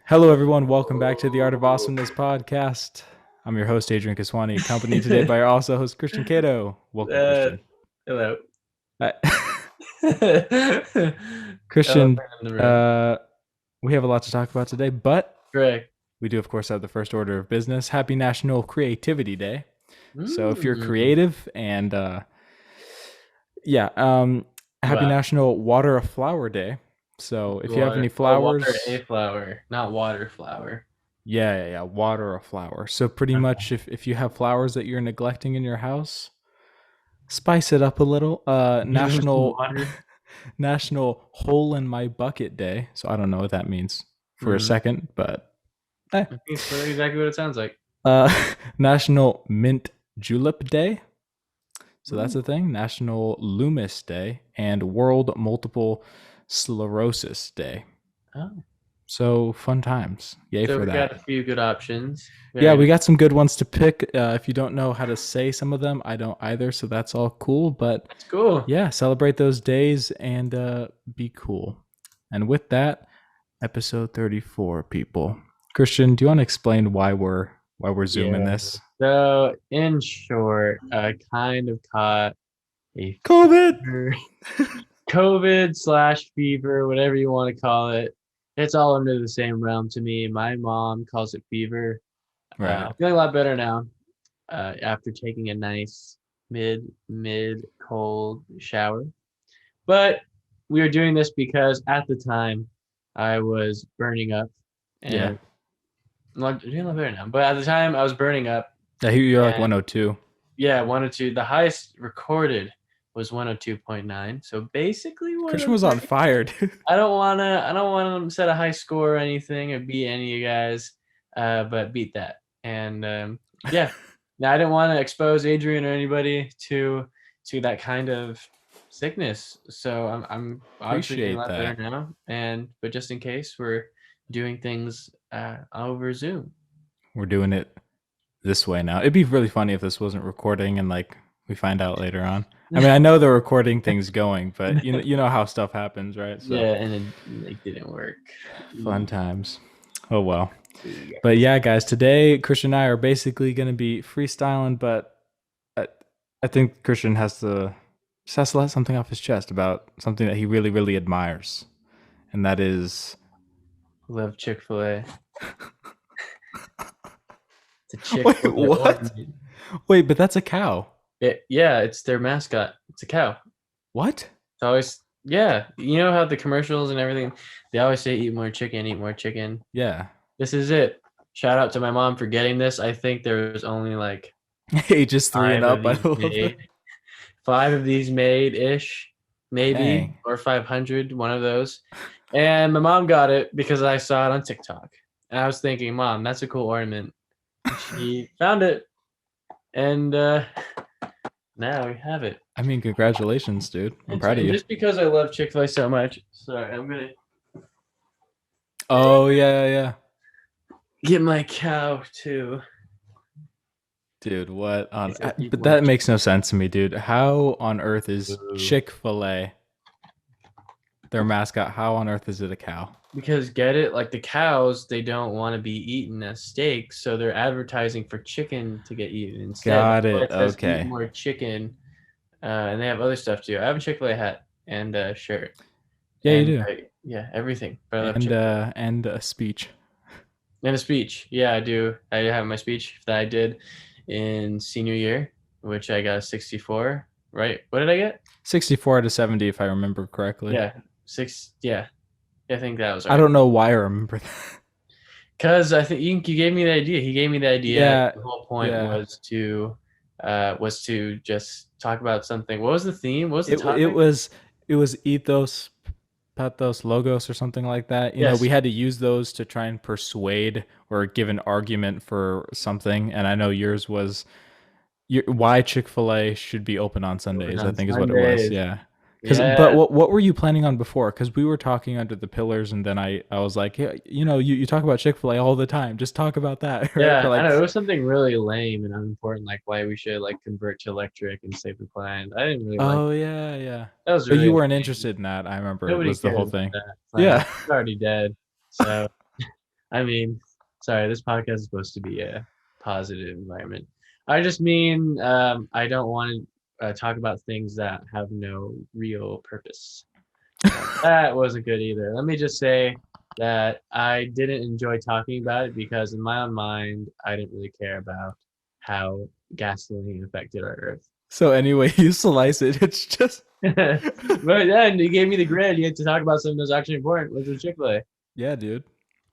Hello, everyone. Welcome back to the Art of Awesomeness podcast. I'm your host, Adrian Kiswani, accompanied today by our also host, Christian Caito. Welcome, Christian. Hello. Hi. Elephant Christian, in the room. we have a lot to talk about today, but Correct. we do, of course, have the first order of business. Happy National Creativity Day. So if you're Mm. creative and, happy What? National Water a Flower Day. So if you have any Water. Oh, water flowers, a flower, not water flower. yeah, water a flower. So pretty much if you have flowers that you're neglecting in your house, spice it up a little. Give them some National water. National Hole in My Bucket Day. So I don't know what that means for a Mm. second, but eh. I think it's exactly what it sounds like. Uh, National Mint Julep Day. So that's Mm. the thing. National Loomis Day and World Multiple Sclerosis Day. Oh. So fun times. Yay So for we got that. a few good options. Yeah, Very we nice. got some good ones to pick. If you don't know how to say some of them, I don't either. So that's all cool. But That's cool. yeah, celebrate those days and be cool. And with that, episode 34, people. Christian, do you want to explain why we're zooming Yeah. this? So in short, I kind of caught a COVID. fever. COVID/fever, whatever you want to call it. It's all under the same realm to me. My mom calls it fever. Right. I'm feeling a lot better now after taking a nice mid cold shower. But we were doing this because at the time I was burning up, Yeah. and I'm doing a lot better now. But at the time I was burning up, Yeah, you're like and 102. yeah, 102. The highest recorded was 102.9. So basically Christian was on 103. fire, dude. I don't wanna set a high score or anything or beat any of you guys, but beat that. And yeah. Now I didn't want to expose Adrian or anybody to that kind of sickness. So I'm obviously doing a Appreciate lot better that. now. But just in case, we're doing things over Zoom. We're doing it this way now. It'd be really funny if this wasn't recording and like we find out later on. I mean, I know the recording thing's going, but you know how stuff happens, right? So Yeah, and it didn't work. fun times. Oh well. Yeah. But yeah, guys, today Christian and I are basically going to be freestyling, but I, I think Christian has to let something off his chest about something that he really, really admires, and that is Love Chick-fil-A. It's a wait, Chick-fil-A what? ornament. Wait, but that's a cow. Yeah, it's their mascot. It's a cow. What? It's always yeah. You know how the commercials and everything, they always say eat more chicken, eat more chicken. Yeah. This is it. Shout out to my mom for getting this. I think there was only like Ages 3 and five of up. I these love it. made. Five of these made ish, maybe, Dang. or 500, one of those. And my mom got it because I saw it on TikTok. And I was thinking, Mom, that's a cool ornament. She found it, and now we have it. I mean, congratulations, dude. I'm proud of And you. just because I love Chick-fil-A so much, sorry, I'm gonna Oh yeah. get my cow too. Dude, what on? It says eat But more that makes no sense to me, dude. How on earth is chicken. Chick-fil-A their mascot? How on earth is it a cow? Because get it, like the cows, they don't want to be eaten as steaks, so they're advertising for chicken to get eaten instead. Got That's why it. it says eat Okay. more chicken, and they have other stuff too. I have a Chick-fil-A hat and a shirt, Yeah, you and do. yeah, everything. But I love And Chick-fil-A. and a speech. And a speech. Yeah, I do. I have my speech that I did in senior year, which I got a 64. Right? What did I get? 64 out of 70, if I remember correctly. Yeah, six. Yeah, I think that was I right. don't know why I remember that. Because I think you gave me the idea. He gave me the idea. Yeah, The whole point yeah. was to just talk about something. What was the theme? What was the It topic? was ethos, pathos, logos, or something like that. Yes. We had to use those to try and persuade or give an argument for something. And I know yours was why Chick-fil-A should be open on Sundays. I On think is what it was. Sundays. Yeah. But Yeah. what were you planning on before? Because we were talking under the pillars, and then I was like, yeah, you talk about Chick-fil-A all the time. Just talk about that, right? Yeah, For I like, know it was something really lame and unimportant, like why we should like convert to electric and save the planet. I didn't really like oh that. yeah. That was But really you weren't lame. interested in that. I remember Nobody was the cares whole about thing. that planet. Yeah. It's already dead. So I mean, sorry, this podcast is supposed to be a positive environment. I just mean I don't want to talk about things that have no real purpose. That wasn't good either. Let me just say that I didn't enjoy talking about it because in my own mind, I didn't really care about how gasoline affected our Earth. So anyway, you slice it. It's just But then you gave me the grid. You had to talk about something that's actually important, which was Chick-fil-A. yeah, dude,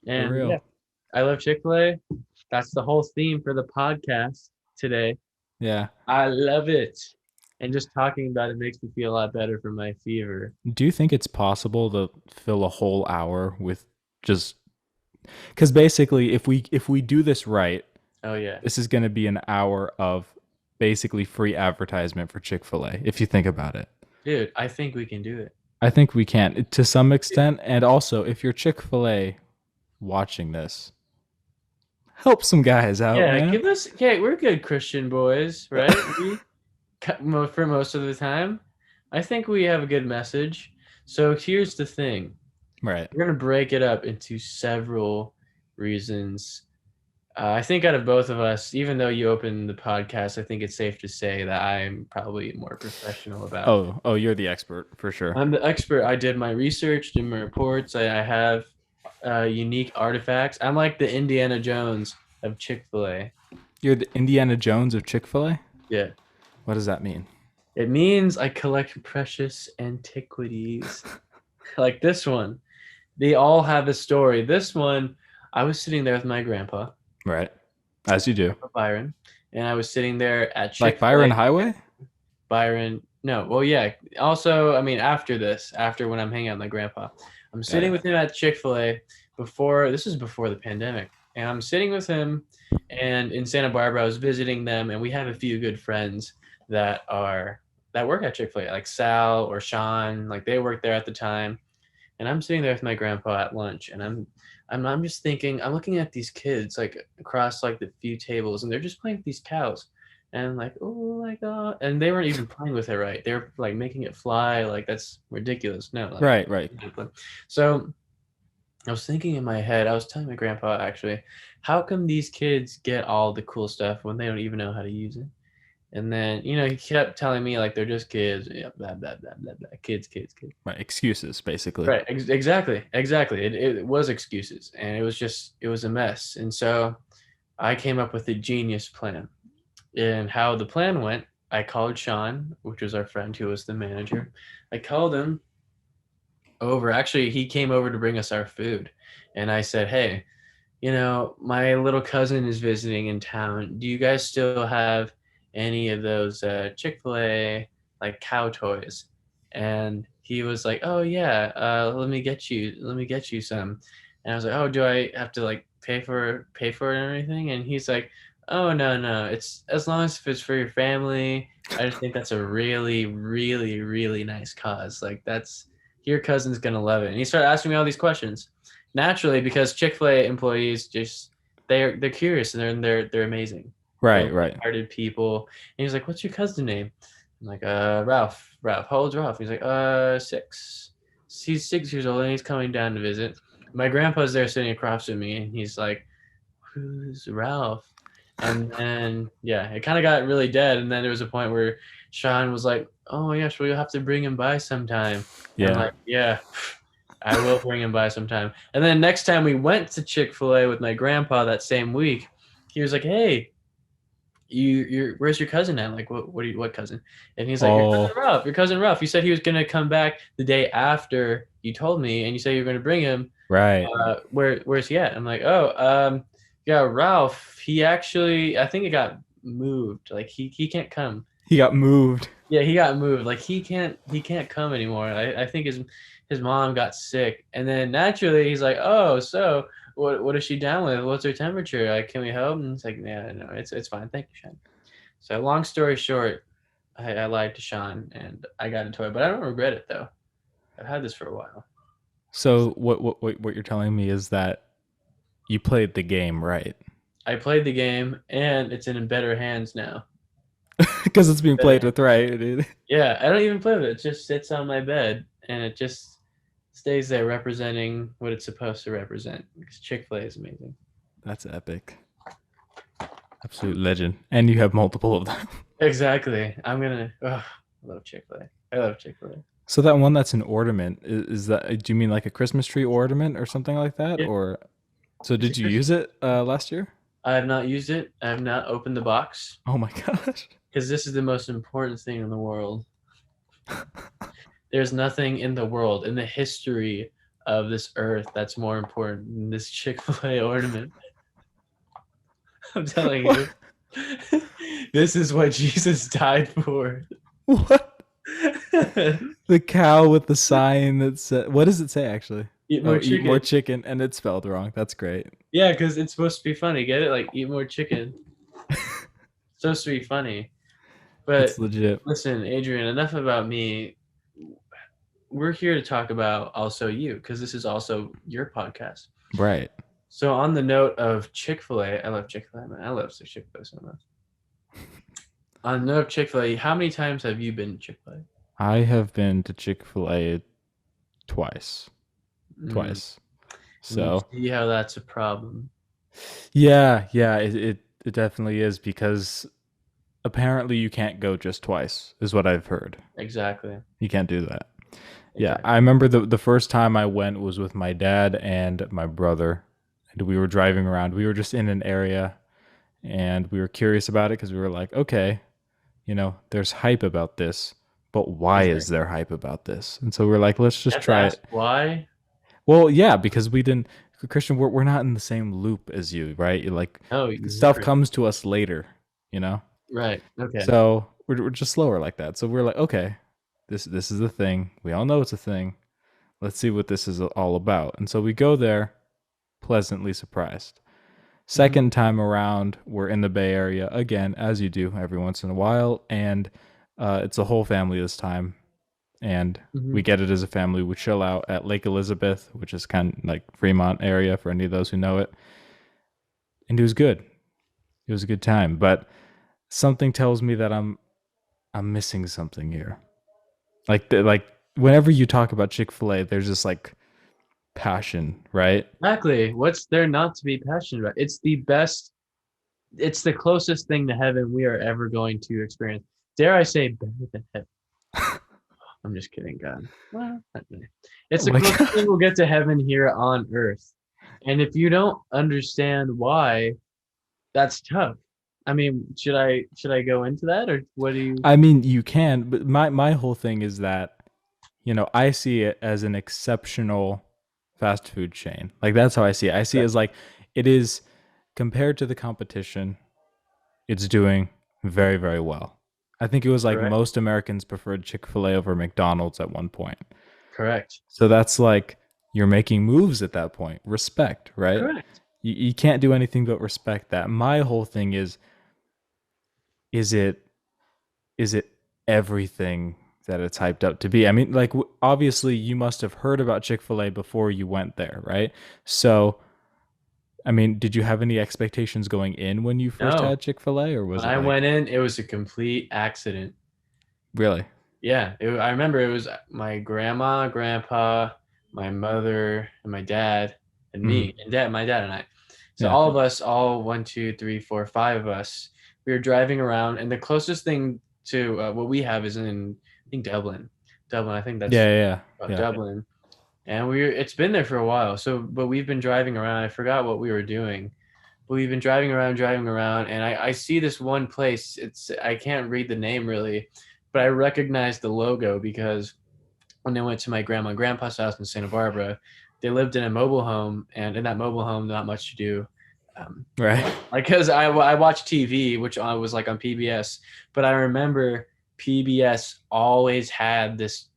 for And real. yeah, I love Chick-fil-A. That's the whole theme for the podcast today. Yeah. I love it. And just talking about it makes me feel a lot better for my fever. Do you think it's possible to fill a whole hour with just because basically if we do this right, Oh yeah. this is going to be an hour of basically free advertisement for Chick-fil-A if you think about it. Dude, I think we can do it. I think we can to some extent, and also if you're Chick-fil-A watching this, help some guys out, Yeah, man. give us. Okay, we're good Christian boys, right? For most of the time, I think we have a good message. So here's the thing: Right. we're gonna break it up into several reasons. I think out of both of us, even though you opened the podcast, I think it's safe to say that I'm probably more professional about. Oh, you're the expert for sure. I'm the expert. I did my research, did my reports. I have unique artifacts. I'm like the Indiana Jones of Chick-fil-A. You're the Indiana Jones of Chick-fil-A? Yeah. What does that mean? It means I collect precious antiquities. Like this one. They all have a story. This one, I was sitting there with my grandpa, Right. As you do. Byron, and I was sitting there at Like Chick-fil-A. Byron Highway? Byron, no, well, yeah. Also, I mean, after this, after when I'm hanging out with my grandpa, I'm Yeah, sitting yeah. with him at Chick-fil-A before, this is before the pandemic, and I'm sitting with him, and in Santa Barbara, I was visiting them, and we have a few good friends that work at Chick-fil-A, like Sal or Sean, like they worked there at the time, and I'm sitting there with my grandpa at lunch, and I'm just thinking, I'm looking at these kids like across like the few tables, and they're just playing with these cows, and I'm like, oh my god, and they weren't even playing with it right. They were like making it fly, like that's ridiculous. No, like, Right, right. so I was thinking in my head, I was telling my grandpa actually, how come these kids get all the cool stuff when they don't even know how to use it? And then, he kept telling me like they're just kids, yeah, blah blah blah blah blah, kids, kids, kids. Right. Excuses, basically. Right, exactly, exactly. It was excuses, and it was a mess. And so I came up with a genius plan. And how the plan went, I called Sean, which was our friend who was the manager. I called him over. Actually, he came over to bring us our food. And I said, hey, my little cousin is visiting in town. Do you guys still have any of those Chick-fil-A like cow toys? And he was like, oh yeah, let me get you some. And I was like, oh, do I have to like pay for it and everything? And he's like, oh no, it's as long as if it's for your family. I just think that's a really, really, really nice cause. Like that's your cousin's gonna love it. And he started asking me all these questions naturally because Chick-fil-A employees just they're curious and they're amazing. They're Right, right. light-hearted people. And he's like, "What's your cousin name?" I'm like, Ralph. Ralph. How old's Ralph?" He's like, 6. He's 6 years old and he's coming down to visit. My grandpa's there sitting across from me and he's like, "Who's Ralph?" And then yeah, it kind of got really dead. And then there was a point where Sean was like, "Oh yes, well you'll have to bring him by sometime." And I'm Yeah. like, "Yeah, I will bring him by sometime." And then next time we went to Chick-fil-A with my grandpa that same week, he was like, "Hey, where's your cousin at? Like, what cousin?" And he's like, "Your cousin Oh, Ralph. Your cousin Ralph. You said he was gonna come back the day after you told me, and you said you were gonna bring him. right. Where's he at?" I'm like, "Oh, yeah, Ralph. He actually, I think it got moved. Like he can't come. He got moved. Yeah, he got moved. Like he can't come anymore. I think his mom got sick, and then naturally he's like, oh, so what is she down with? What's her temperature? Like, can we help? And it's like, yeah, no, it's fine. Thank you, Sean. So long story short, I lied to Sean and I got a toy, but I don't regret it though. I've had this for a while. So what you're telling me is that you played the game right I played the game and it's in better hands now. because it's being Better played hands. with right, dude. Yeah, I don't even play with it. It just sits on my bed and it just Stays there representing what it's supposed to represent. Because Chick-fil-A is amazing. That's epic. Absolute legend. And you have multiple of them. Exactly. I'm gonna. I love Chick-fil-A. I love Chick-fil-A. So that one that's an ornament is that? Do you mean like a Christmas tree ornament or something like that? Yeah. Or so It's a did you use it last year? I have not used it. I have not opened the box Oh my gosh. because this is the most important thing in the world. There's nothing in the world, in the history of this earth, that's more important than this Chick-fil-A ornament. I'm telling you. This is what Jesus died for. What? The cow with the sign that said, what does it say actually? Eat more Eat chicken. more chicken, and it's spelled wrong. That's great. Yeah, because it's supposed to be funny. Get it? Like, eat more chicken. It's supposed to be funny. But It's legit. listen, Adrian, enough about me. We're here to talk about also you, because this is also your podcast. Right. So on the note of Chick-fil-A, I love Chick-fil-A, man. I love Chick-fil-A so much. On the note of Chick-fil-A, how many times have you been to Chick-fil-A? I have been to Chick-fil-A twice. Mm. Twice. And you So see how that's a problem. yeah, it definitely is because apparently you can't go just twice, is what I've heard. Exactly. You can't do that. Yeah, Exactly. I remember the first time I went was with my dad and my brother, and we were driving around. We were just in an area, and we were curious about it because we were like, okay, there's hype about this, but why is there hype about this? And so we're like, let's just try it. Why? Well, yeah, because we didn't, Christian, we're not in the same loop as you, right? Like No, stuff zero. comes to us later, you know. Right. Okay. So we're just slower like that. So we're like, okay, this is a thing. We all know it's a thing. Let's see what this is all about. And so we go there, pleasantly surprised. Second time around, we're in the Bay Area again, as you do every once in a while, and it's a whole family this time. And we get it as a family. We chill out at Lake Elizabeth, which is kind of like Fremont area for any of those who know it. And it was good. It was a good time, but something tells me that I'm missing something here. Like whenever you talk about Chick-fil-A, there's just like passion, right? Exactly. What's there not to be passionate about? It's the best. It's the closest thing to heaven we are ever going to experience. Dare I say, better than heaven? I'm just kidding, God. Well, not really. It's the closest thing we'll get to heaven here on earth. And if you don't understand why, that's tough. I mean, should I go into that, or what do you? I mean, you can, but my whole thing is that I see it as an exceptional fast food chain. Like that's how I see it. I see it as like it is compared to the competition, it's doing very, very well. I think it was like Correct. most Americans preferred Chick-fil-A over McDonald's at one point. Correct. So that's like you're making moves at that point. Respect, right? Correct. You can't do anything but respect that. My whole thing is it is it everything that it's hyped up to be? I mean, like obviously you must have heard about Chick-fil-A before you went there, right? So I mean, did you have any expectations going in when you first No. had Chick-fil-A, or was When it I like went in, it was a complete accident. really? Yeah, I remember it was my grandma, grandpa, my mother, and my dad, and me, and my dad and I. So Yeah. all of us, all 1, 2, 3, 4, 5 of us, we were driving around, and the closest thing to what we have is in, I think, Dublin. Dublin, I think that's Yeah. Dublin. And it's been there for a while. So, but we've been driving around. I forgot what we were doing, but we've been driving around, and I see this one place. I can't read the name really, but I recognize the logo because when I went to my grandma and grandpa's house in Santa Barbara, they lived in a mobile home, and in that mobile home, not much to do. Right. Like, because I watched TV, which I was like on PBS, but I remember PBS always had this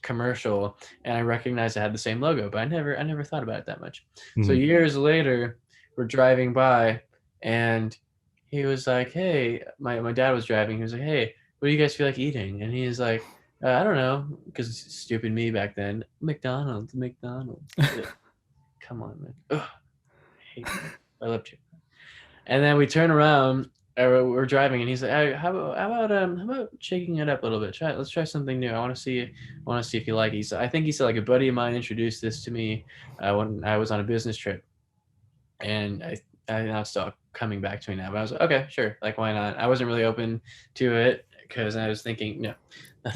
commercial, and I recognized it had the same logo, but I never thought about it that much. So years later, we're driving by, and he was like, "Hey," my dad was driving. He was like, "Hey, what do you guys feel like eating?" And he's like, "I don't know," because stupid me back then. McDonald's. Come on, man. Ugh, I hate that. I love chicken. And then we turn around, we're driving, and he's like, hey, how about shaking it up a little bit? Let's try something new. I want to see if you like it. I think he said like a buddy of mine introduced this to me when I was on a business trip, and I now it's still coming back to me now. But I was like, okay, sure, like why not? I wasn't really open to it because I was thinking, no,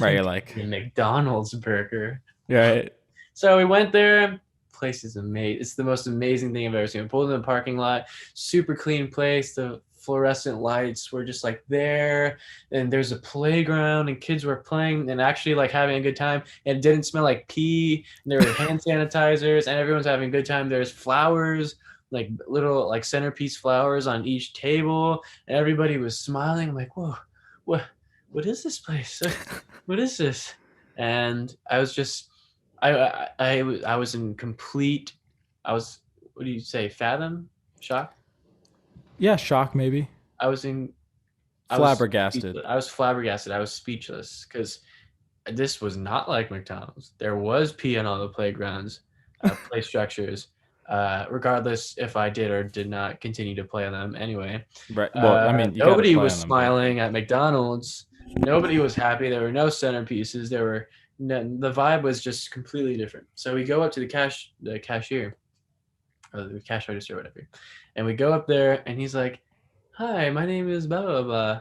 Right, nothing you're to like, a McDonald's burger. right. So we went there. Place is amazing. It's the most amazing thing I've ever seen. We pulled in the parking lot, super clean place. The fluorescent lights were just like there, and there's a playground, and kids were playing and actually like having a good time. And it didn't smell like pee. And there were hand sanitizers, and everyone's having a good time. There's flowers, like little like centerpiece flowers on each table, and everybody was smiling. I'm like, whoa, what, what is this place? What is this? And I was just I was in complete. I was, what do you say? Fathom shock. Yeah, shock maybe. I was in. I was Flabbergasted. speechless. I was flabbergasted. I was speechless because this was not like McDonald's. There was pee on all the playgrounds, play structures. Regardless if I did or did not continue to play on them anyway. Right. Well, I mean, you got to Nobody play was on them, but smiling at McDonald's. Nobody was happy. There were no centerpieces. There were the vibe was just completely different. So we go up to the cashier, or the cash register, or whatever, and we go up there, and he's like, "Hi, my name is blah blah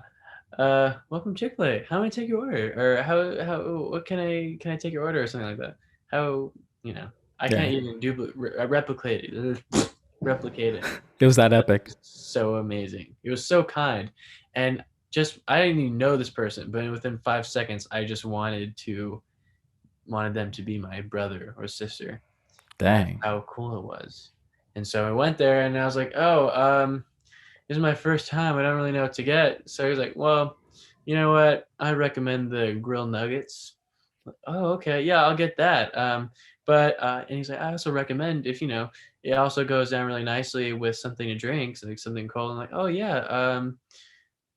blah. Welcome Chick-fil-A. How may I take your order? Or how what can I take your order or something like that? How you know I yeah, can't even replicate it. Replicate it. it was that But it epic. was so amazing. It was so kind, and just I didn't even know this person, but within 5 seconds, I just wanted them to be my brother or sister. That's Dang. how cool it was. And so I went there, and I was like, "Oh, this is my first time. I don't really know what to get." So he was like, "Well, you know what? I recommend the grilled nuggets." Oh, okay, yeah, I'll get that. And he's like, I also recommend if it also goes down really nicely with something to drink, so like something cold. I'm like, oh yeah,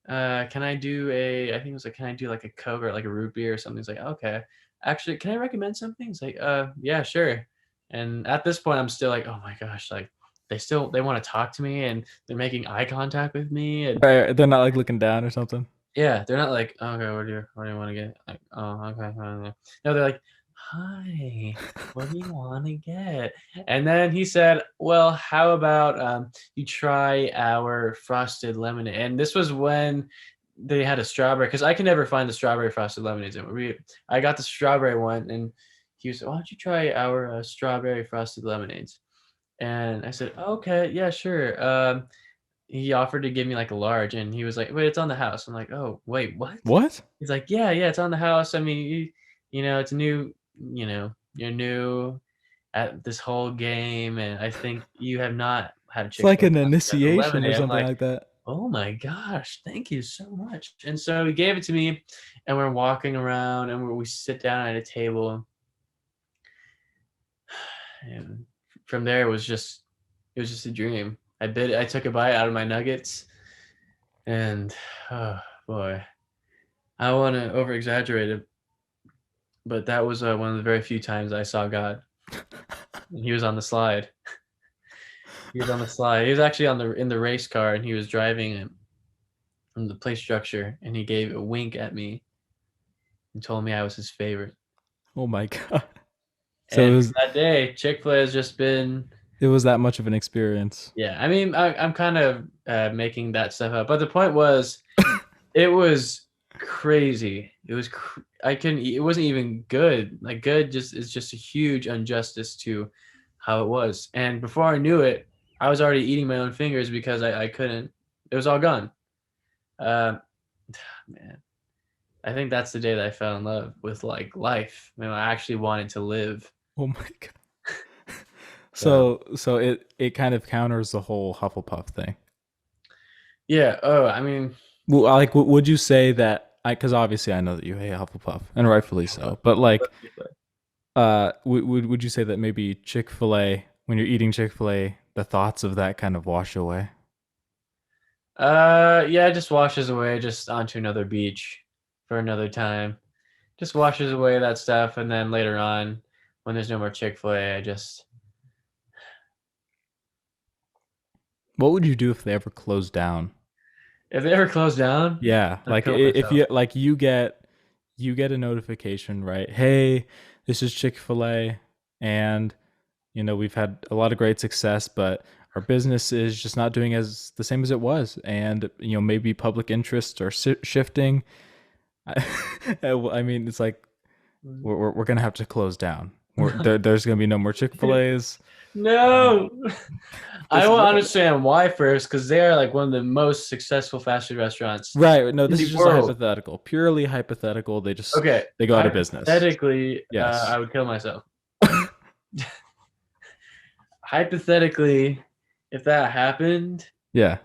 can I do I think it was like, can I do like a Coke or like a root beer or something? He's like, okay, actually, can I recommend something? It's like, yeah, sure. And at this point, I'm still like, oh my gosh, like they want to talk to me, and they're making eye contact with me, and Right, they're not like looking down or something. yeah, they're not like, okay, what do you want to get? Like, oh, okay. No, they're like, hi, what do you want to get? And then he said, well, how about you try our frosted lemonade? And this was when they had a strawberry, because I can never find the strawberry frosted lemonades. And I got the strawberry one, and he was, why don't you try our strawberry frosted lemonades? And I said, okay, yeah, sure. He offered to give me like a large, and he was like, "Wait, it's on the house." I'm like, "Oh, wait, what?" What? He's like, "Yeah, yeah, it's on the house. I mean, it's new. You're new at this whole game, and I think you have not had It's like Chick-fil-A an frosted initiation or lemonade." I'm something like, like that. "Oh my gosh, thank you so much." And so he gave it to me, and we're walking around, and we sit down at a table, and from there it was just a dream. I took a bite out of my nuggets, and oh boy, I want to over exaggerate it, but that was one of the very few times I saw God. And he was on the slide. He was on the slide. He was actually in the race car, and he was driving it from the play structure, and he gave a wink at me and told me I was his favorite. Oh my god. So And from that day, Chick-fil-A has just been, it was that much of an experience. yeah. I mean, I'm kind of making that stuff up, but the point was, it was crazy. It was I couldn't it wasn't even good. Like good just is just a huge injustice to how it was. And before I knew it, I was already eating my own fingers because I couldn't. It was all gone. Um, man, I think that's the day that I fell in love with like life. I actually wanted to live. Oh my god. So So it kind of counters the whole Hufflepuff thing. yeah. Oh, I mean, Well, like, would you say that? Because obviously I know that you hate Hufflepuff, and rightfully so. But like, would you say that maybe Chick Fil A, when you're eating Chick Fil A, the thoughts of that kind of wash away? yeah, it just washes away just onto another beach for another time. Just washes away that stuff, and then later on, when there's no more Chick-fil-A, I just What would you do if they ever closed down? If they ever close down, Yeah, I'd like kill if myself. you like you get a notification, right? Hey, this is Chick-fil-A, and we've had a lot of great success, but our business is just not doing as the same as it was, and maybe public interests are shifting. I, I mean, it's like we're gonna have to close down. There's gonna be no more Chick-fil-A's. No, I This is want to right. understand why first, because they are like one of the most successful fast food restaurants Right. No, in this the is just a world. hypothetical, purely hypothetical. Okay, They go out of business. hypothetically, Yes. I would kill myself. Hypothetically, if that happened, Yeah.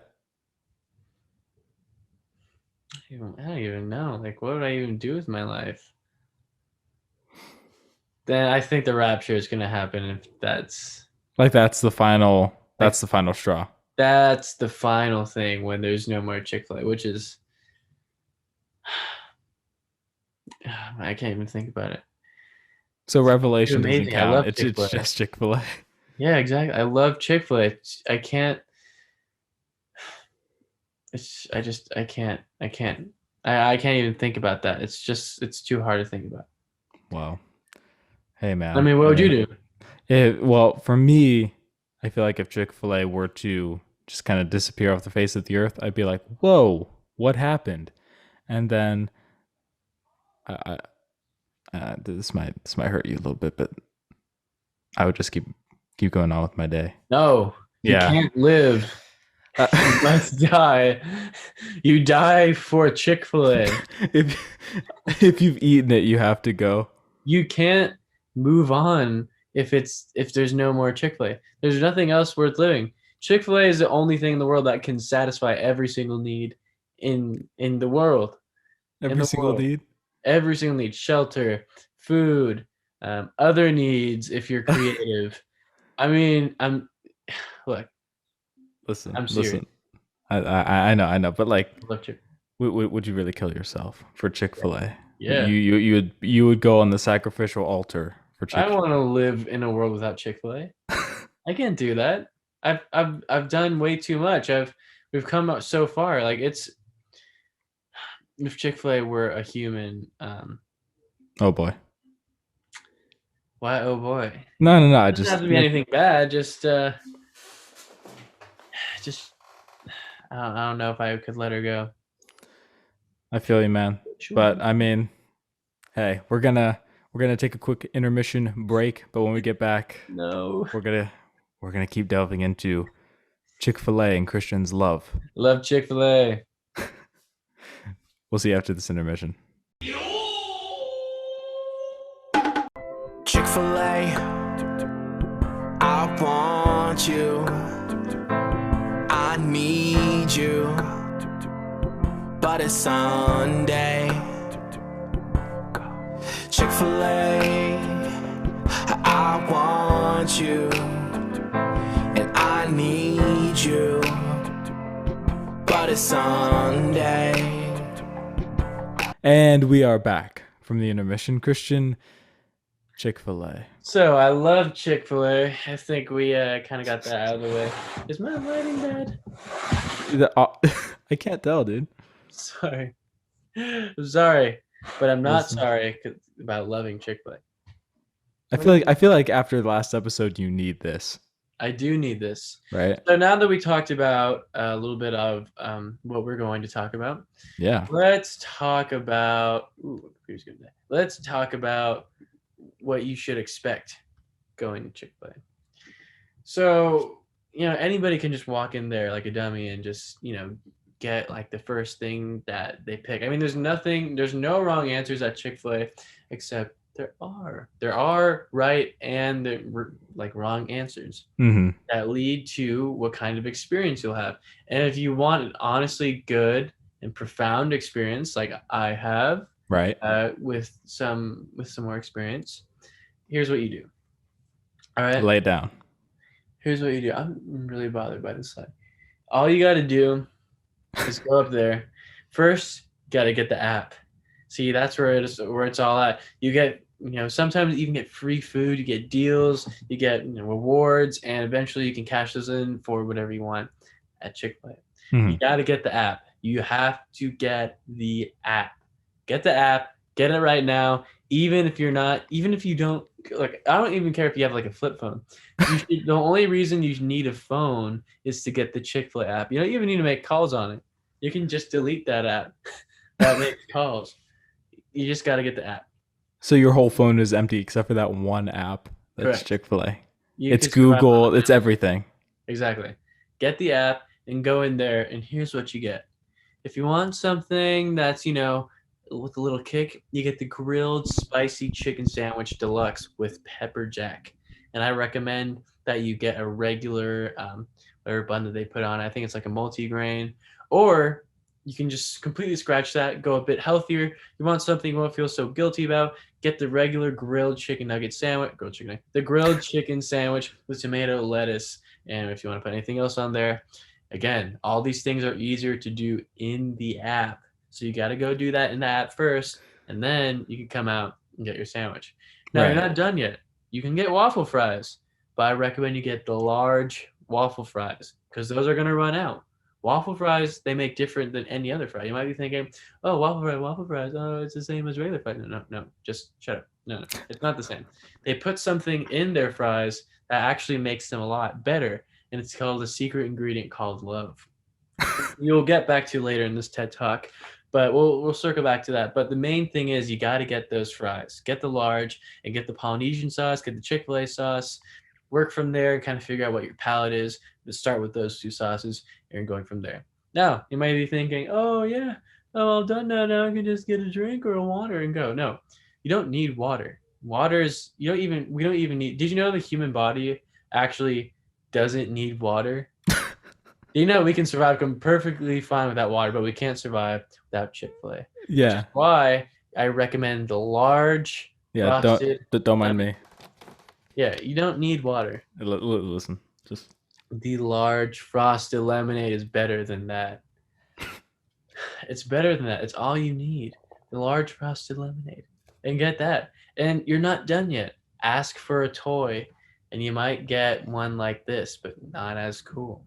I don't even know. Like, what would I even do with my life? Then I think the rapture is gonna happen if that's Like that's the final. like That's the final straw. that's the final thing when there's no more Chick-fil-A, which is I can't even think about it. So It's Revelation doesn't amazing. I count. love It's Chick-fil-A. just Chick-fil-A. Yeah, exactly. I love Chick-fil-A. I can't. I can't. I can't even think about that. It's too hard to think about. Wow. Hey I man. mean, what I would you mean, do? well, for me, I feel like if Chick-fil-A were to just kind of disappear off the face of the earth, I'd be like, "Whoa, what happened?" And then this might hurt you a little bit, but I would just keep going on with my day. No, you Yeah. can't live. Uh, You must die. You die for Chick-fil-A. if if you've eaten it, you have to go. You can't move on if there's no more Chick-fil-A. There's nothing else worth living. Chick-fil-A is the only thing in the world that can satisfy every single need in the world. In Every the single world. deed. Every single need: shelter, food, other needs if you're creative. I mean, look, Listen, I'm serious. listen. I know, but like, I love Chick. would you really kill yourself for Chick-fil-A? Yeah, You would go on the sacrificial altar for I Chick. want to live in a world without Chick-fil-A. I can't do that. I've done way too much. We've come up so far. Like it's if Chick-fil-A were a human, Oh boy. why? Oh boy, No, no, no. I it doesn't have just to be like anything bad. Just I don't know if I could let her go. I feel you, man. Sure. But I mean, hey, we're gonna take a quick intermission break. But when we get back, No. we're gonna keep delving into Chick-fil-A and Christian's love. Love Chick-fil-A. We'll see you after this intermission. Chick-fil-A, I want you, I need you, but it's Sunday. Chick-fil-A, I want you, and I need you, but it's Sunday. And we are back from the intermission. Christian, Chick-fil-A. So I love Chick-fil-A. I think we kind of got that out of the way. Is my lighting bad? I can't tell, dude. Sorry. I'm sorry, but I'm not Listen. sorry about loving Chick-fil-A. I feel like after the last episode, you need this, I do need this. right? So now that we talked about a little bit of what we're going to talk about, Yeah. let's talk about. Let's talk about what you should expect going to Chick-fil-A. So anybody can just walk in there like a dummy and just get like the first thing that they pick. I mean, there's no wrong answers at Chick-fil-A, except there are right and like wrong answers Mm-hmm. that lead to what kind of experience you'll have. And if you want an honestly good and profound experience, like I have, Right. with some more experience, here's what you do. All right. Lay it down. Here's what you do. I'm really bothered by this slide. All you got to do is go up there. First, got to get the app. See, that's where it's all at. You get, sometimes you can get free food, you get deals, you get rewards, and eventually you can cash those in for whatever you want at Chick-fil-A. Mm-hmm. You got to get the app. You have to get the app. Get the app. Get it right now. Even if you don't, like, I don't even care if you have like a flip phone. The only reason you need a phone is to get the Chick-fil-A app. You don't even need to make calls on it. You can just delete that app that makes calls. You just got to get the app. So your whole phone is empty except for that one app. That's Correct. Chick-fil-A. You It's can survive Google. on It's everything. Exactly. Get the app and go in there, and here's what you get. If you want something that's, with a little kick, you get the grilled spicy chicken sandwich deluxe with pepper jack. And I recommend that you get a regular whatever bun that they put on. I think it's like a multi-grain. Or you can just completely scratch that, go a bit healthier. You want something you won't feel so guilty about, get the regular grilled chicken nugget sandwich, the grilled chicken sandwich with tomato, lettuce, and if you want to put anything else on there. Again, all these things are easier to do in the app. So you got to go do that in the app first, and then you can come out and get your sandwich. Now, Right. You're not done yet. You can get waffle fries, but I recommend you get the large waffle fries because those are going to run out. Waffle fries, they make different than any other fry. You might be thinking, oh, waffle fries, oh, it's the same as regular fries. No, just shut up. No, it's not the same. They put something in their fries that actually makes them a lot better, and it's called a secret ingredient called love. You'll get back to later in this TED Talk, but we'll circle back to that. But the main thing is you got to get those fries. Get the large and get the Polynesian sauce, get the Chick-fil-A sauce. Work from there and kind of figure out what your palate is. Just start with those two sauces and going from there. Now, you might be thinking, oh, yeah, I'm all done now. Now I can just get a drink or a water and go. No, you don't need water. We don't even need, did you know the human body actually doesn't need water? We can survive perfectly fine without water, but we can't survive without Chick-fil-A. Yeah. Which is why I recommend the large Yeah. frosted Don't mind me. Yeah, you don't need water. Listen. Just The large frosted lemonade is better than that. It's better than that. It's all you need. The large frosted lemonade. And get that. And you're not done yet. Ask for a toy, and you might get one like this, but not as cool.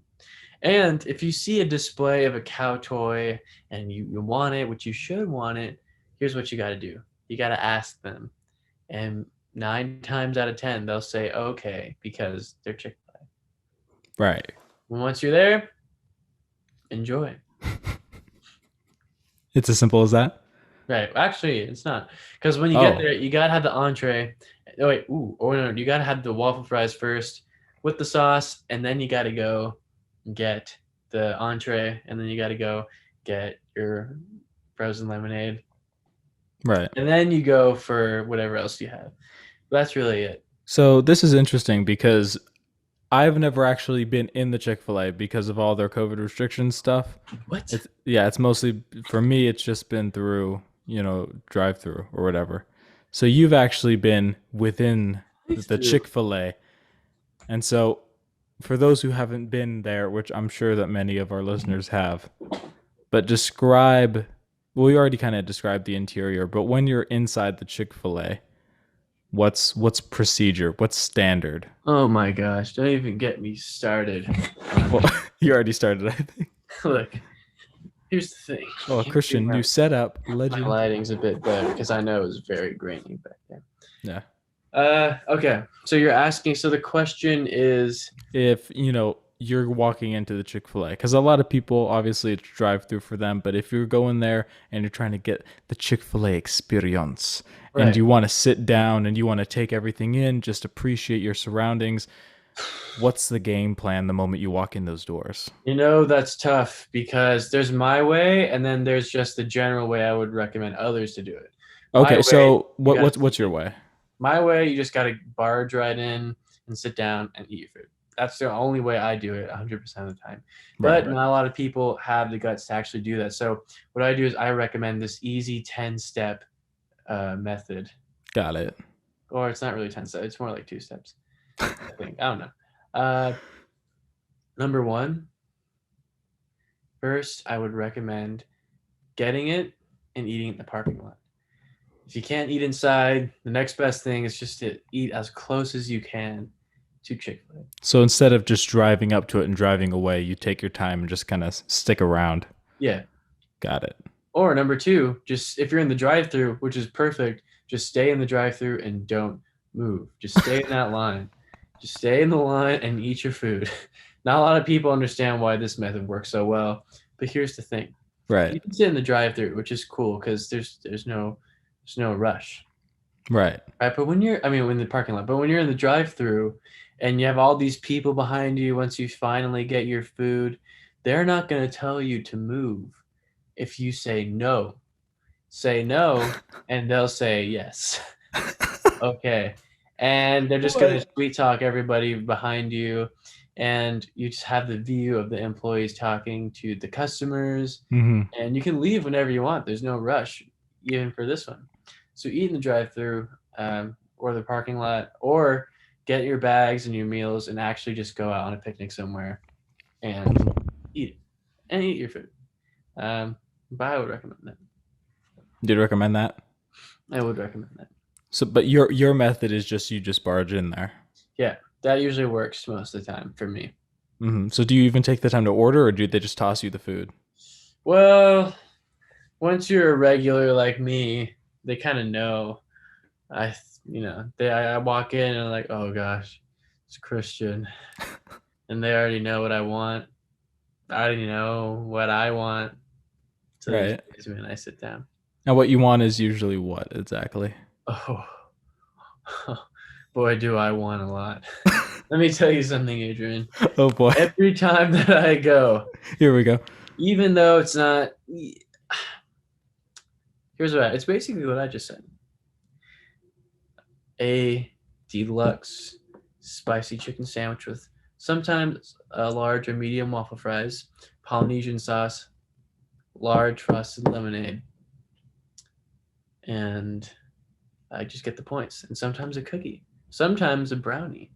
And if you see a display of a cow toy and you want it, which you should want it, here's what you got to do. You got to ask them. And 9 times out of 10, they'll say, okay, because they're Chick-fil-A. right. And once you're there, enjoy. It's as simple as that. Right. Actually, it's not. Because when you get there, you got to have the entree. Oh, wait. No. You got to have the waffle fries first with the sauce, and then you got to go get the entree, and then you got to go get your frozen lemonade. Right. And then you go for whatever else you have. That's really it. So this is interesting because I've never actually been in the Chick-fil-A because of all their COVID restrictions stuff. What? It's mostly, for me, it's just been through, drive-through or whatever. So you've actually been within the Chick-fil-A. And so for those who haven't been there, which I'm sure that many of our listeners have, but we already kind of described the interior, but when you're inside the Chick-fil-A, what's procedure? What's standard? Oh my gosh, don't even get me started. Well, you already started, I think. Look, here's the thing. Oh, Christian, you set up legend. My lighting's a bit better because I know it was very grainy back there. Yeah. Okay, so you're asking, so the question is, if you're walking into the Chick-fil-A, because a lot of people, obviously it's drive-through for them, but if you're going there and you're trying to get the Chick-fil-A experience, right, and you want to sit down and you want to take everything in, just appreciate your surroundings, what's the game plan the moment you walk in those doors? That's tough because there's my way and then there's just the general way I would recommend others to do it. Okay, so what's your way? My way, you just got to barge right in and sit down and eat your food. That's the only way I do it 100% of the time. But not a lot of people have the guts to actually do that. So what I do is I recommend this easy 10-step method. Got it. Or it's not really 10 steps. It's more like 2 steps, I think. I don't know. Number 1, first, I would recommend getting it and eating it in the parking lot. If you can't eat inside, the next best thing is just to eat as close as you can to Chick-fil-A. So instead of just driving up to it and driving away, you take your time and just kind of stick around. Yeah. Got it. Or number 2, just if you're in the drive-through, which is perfect, just stay in the drive-through and don't move. Just stay in that line. Just stay in the line and eat your food. Not a lot of people understand why this method works so well, but here's the thing. Right. You can sit in the drive-through, which is cool because there's no rush. Right. Right, but when in the parking lot, but when you're in the drive-through and you have all these people behind you, once you finally get your food, they're not going to tell you to move if you say no. Say no, and they'll say yes. Okay. And they're just going to sweet talk everybody behind you, and you just have the view of the employees talking to the customers, Mm-hmm. and you can leave whenever you want. There's no rush, even for this one. So eat in the drive-through or the parking lot, or get your bags and your meals and actually just go out on a picnic somewhere and eat it and eat your food. But I would recommend that. You'd recommend that? I would recommend that. So, but your method is just you just barge in there. Yeah, that usually works most of the time for me. Mm-hmm. So do you even take the time to order, or do they just toss you the food? Well, once you're a regular like me, they kind of know. I walk in and I'm like, oh gosh, it's Christian, and they already know what I want. I already know what I want. So Right. when I sit down. And what you want is usually what exactly? Oh, boy, do I want a lot. Let me tell you something, Adrian. Oh boy. Every time that I go, Here we go. even though it's not, it's basically what I just said. A deluxe spicy chicken sandwich with sometimes a large or medium waffle fries, Polynesian sauce, large frosted lemonade, and I just get the points. And sometimes a cookie, sometimes a brownie,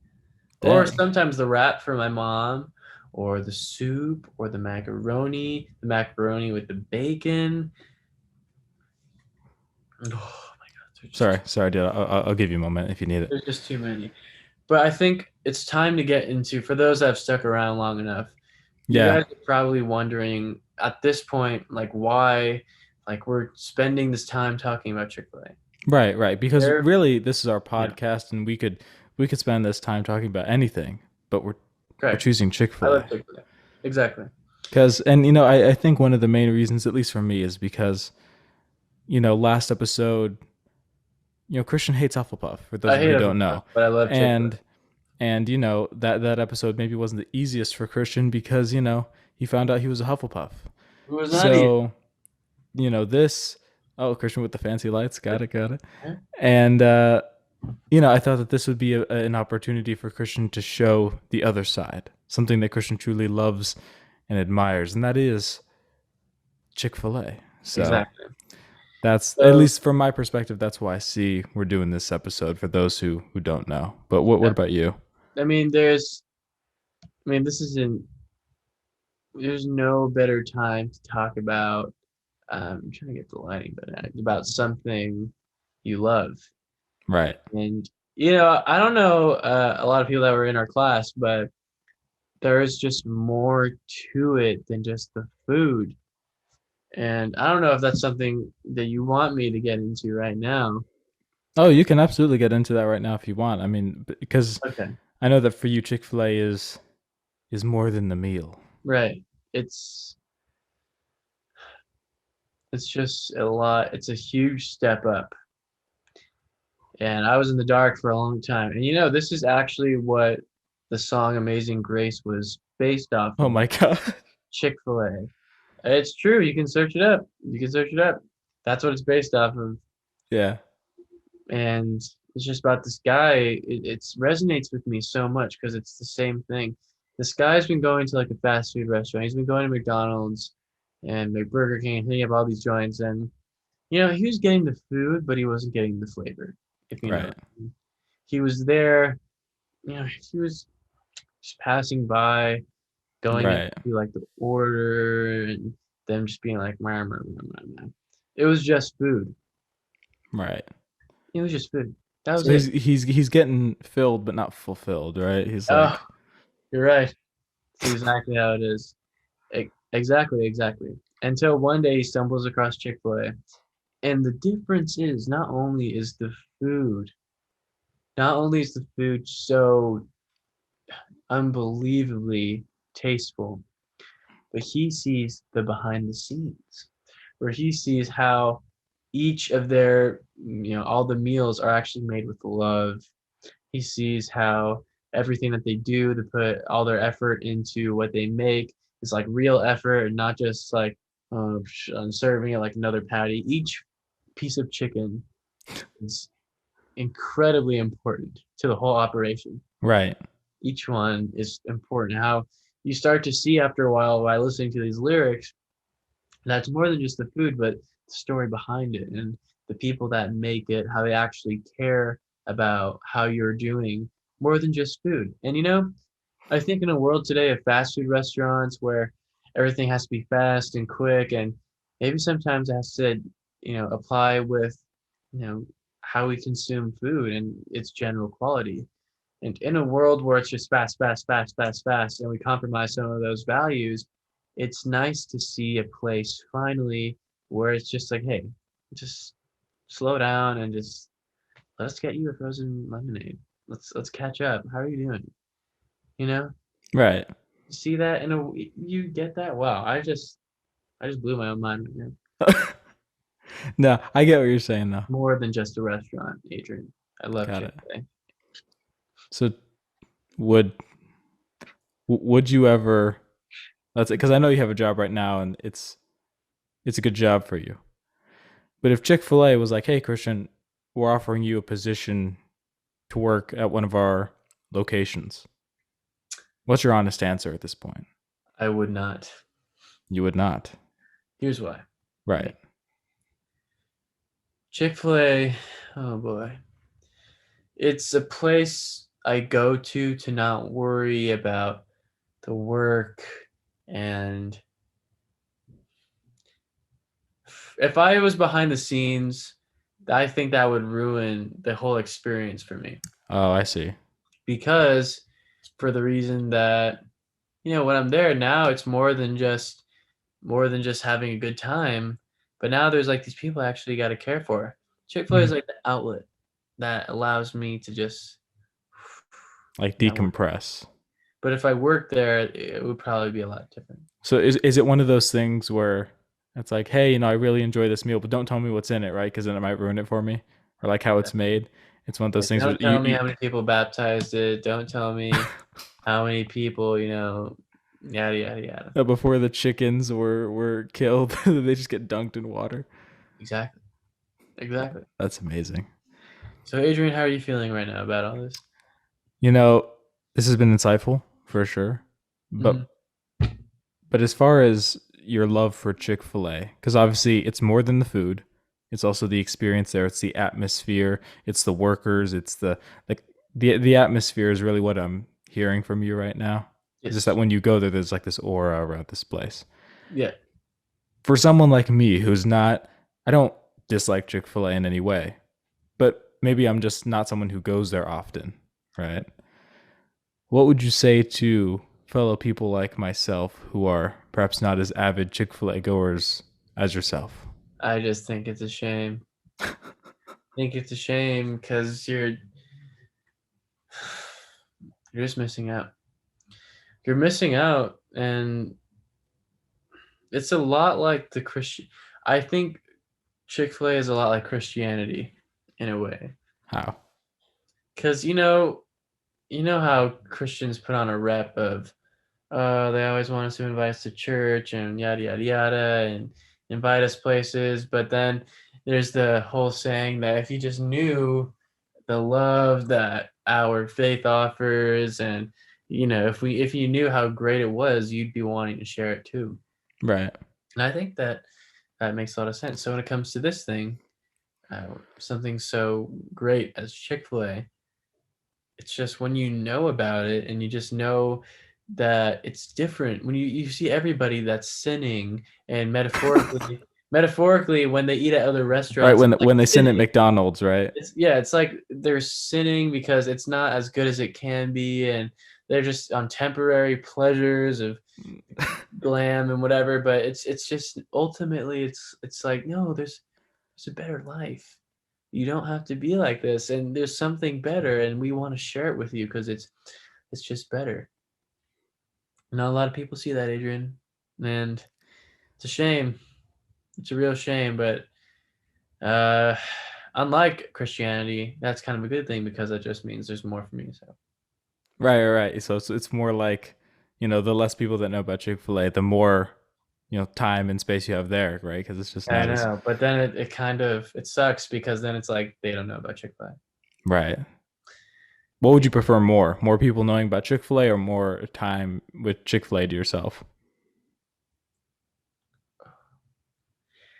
or sometimes the wrap for my mom, or the soup, or the macaroni with the bacon. Oh my God. Sorry, dude. I'll give you a moment if you need it. There's just too many. But I think it's time to get into, for those that have stuck around long enough, you guys are probably wondering at this point, like, why, like, we're spending this time talking about Chick-fil-A. Right. Because really, this is our podcast, and we could spend this time talking about anything, but we're choosing Chick-fil-A. I love Chick-fil-A. Exactly. Because, and I think one of the main reasons, at least for me, is because, last episode, Christian hates Hufflepuff, for those of you who don't know. But I love Chick-fil-A. And that episode maybe wasn't the easiest for Christian because, he found out he was a Hufflepuff. Who was not this... Oh, Christian with the fancy lights. Got it. And, I thought that this would be an opportunity for Christian to show the other side, something that Christian truly loves and admires, and that is Chick-fil-A. So exactly. That's, at least from my perspective, that's why I see we're doing this episode for those who don't know. But what about you? There's no better time to talk about, I'm trying to get the lighting, but about something you love. Right. And, I don't know a lot of people that were in our class, but there is just more to it than just the food. And I don't know if that's something that you want me to get into right now. Oh, you can absolutely get into that right now if you want. Because I know that for you, Chick-fil-A is more than the meal. Right. It's just a lot. It's a huge step up. And I was in the dark for a long time. And this is actually what the song Amazing Grace was based off of. Oh my God. Chick-fil-A. It's true. You can search it up. That's what it's based off of. Yeah. And it's just about this guy. It resonates with me so much because it's the same thing. This guy's been going to like a fast food restaurant. He's been going to McDonald's and Burger King, hitting up all these joints, and he was getting the food, but he wasn't getting the flavor. If you know, he was there. He was just passing by, going into like the order, and them just being like, "Meh, meh, meh, meh." It was just food. Right. It was just food. That was it. He's getting filled, but not fulfilled, right? He's like, you're right. That's exactly how it is. Exactly. until one day he stumbles across Chick-fil-A. And the difference is not only is the food, so unbelievably tasteful, but he sees the behind the scenes, where he sees how each of their, all the meals are actually made with love. He sees how everything that they do, they put all their effort into what they make. It's like real effort and not just like serving it like another patty. Each piece of chicken is incredibly important to the whole operation. Right. Each one is important. How you start to see after a while by listening to these lyrics, that's more than just the food, but the story behind it and the people that make it, how they actually care about how you're doing more than just food. And I think in a world today of fast food restaurants where everything has to be fast and quick, and maybe sometimes it has to, apply with, how we consume food and its general quality. And in a world where it's just fast, fast, fast, fast, fast, and we compromise some of those values, it's nice to see a place finally where it's just like, hey, just slow down and just let's get you a frozen lemonade. Let's catch up. How are you doing? You know? Right. See that you get that? Wow, I just blew my own mind right now. No, I get what you're saying though. More than just a restaurant, Adrian. I love Got it. Chick-fil-A. So would you ever? That's it, because I know you have a job right now, and it's a good job for you. But if Chick-fil-A was like, "Hey, Christian, we're offering you a position to work at one of our locations," what's your honest answer at this point? I would not. You would not. Here's why. Right. Chick-fil-A, oh boy. It's a place I go to not worry about the work, and if I was behind the scenes, I think that would ruin the whole experience for me. Oh, I see. Because for the reason that, when I'm there now, it's more than just having a good time. But now there's like these people I actually got to care for. Chick-fil-A is like the outlet that allows me to just like decompress. But if I worked there, it would probably be a lot different. So is it one of those things where it's like, hey, I really enjoy this meal, but don't tell me what's in it, right? Because then it might ruin it for me, or like how it's made. It's one of those things. Don't tell me how many people baptized it. Don't tell me how many people, yada yada yada. Before the chickens were killed, they just get dunked in water. Exactly. That's amazing. So Adrian, how are you feeling right now about all this? This has been insightful for sure, but as far as your love for Chick-fil-A, because obviously it's more than the food, it's also the experience there. It's the atmosphere. It's the workers. It's the atmosphere is really what I'm hearing from you right now. Yes. It's just that when you go there, there's like this aura around this place. Yeah. For someone like me who's not, I don't dislike Chick-fil-A in any way, but maybe I'm just not someone who goes there often, right? What would you say to fellow people like myself who are perhaps not as avid Chick-fil-A goers as yourself? I just think it's a shame. I think it's a shame because you're just missing out. You're missing out, and it's a lot like the Christian. I think Chick-fil-A is a lot like Christianity in a way. How? Because you know how Christians put on a rep of, they always want us to invite us to church and yada yada yada and invite us places, but then there's the whole saying that if you just knew the love that our faith offers, and if you knew how great it was, you'd be wanting to share it too. Right. And I think that makes a lot of sense. So when it comes to this thing, something so great as Chick-fil-A, it's just when you know about it and you just know that it's different, when you see everybody that's sinning, and metaphorically when they eat at other restaurants, right? When they sin at McDonald's, right? It's like they're sinning because it's not as good as it can be, and they're just on temporary pleasures of glam and whatever, but it's just ultimately it's like, no, there's a better life. You don't have to be like this, and there's something better, and we want to share it with you because it's just better. Not a lot of people see that, Adrian, and it's a shame. It's a real shame, but uh unlike Christianity, that's kind of a good thing because that just means there's more for me. So Right. So it's more like, the less people that know about Chick-fil-A, the more, time and space you have there, right? Because it's just I not as know, but then it kind of it sucks because then it's like they don't know about Chick-fil-A. right. What would you prefer more? More people knowing about Chick-fil-A or more time with Chick-fil-A to yourself?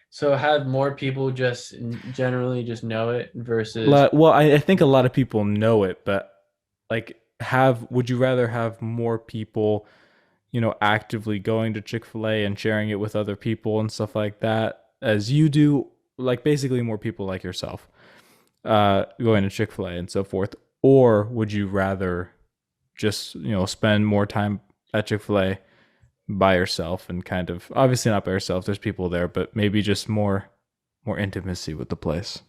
So have more people just generally just know it versus Well, I think a lot of people know it, but like, would you rather have more people, actively going to Chick-fil-A and sharing it with other people and stuff like that as you do, like basically more people like yourself, going to Chick-fil-A and so forth? Or would you rather just, spend more time at Chick-fil-A by yourself and kind of, obviously not by yourself, there's people there, but maybe just more intimacy with the place?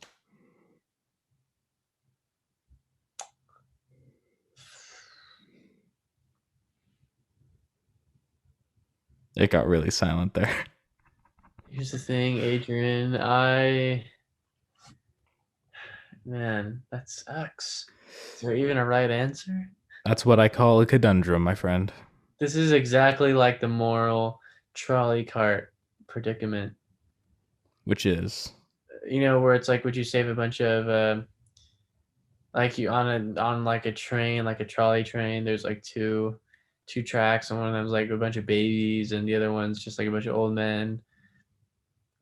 It got really silent there. Here's the thing, Adrian. Man, that sucks. Is there even a right answer? That's what I call a conundrum, my friend. This is exactly like the moral trolley cart predicament. Which is, Where it's like, would you save a bunch of like you on like a train, like a trolley train? There's like two tracks, and one of them's like a bunch of babies, and the other one's just like a bunch of old men.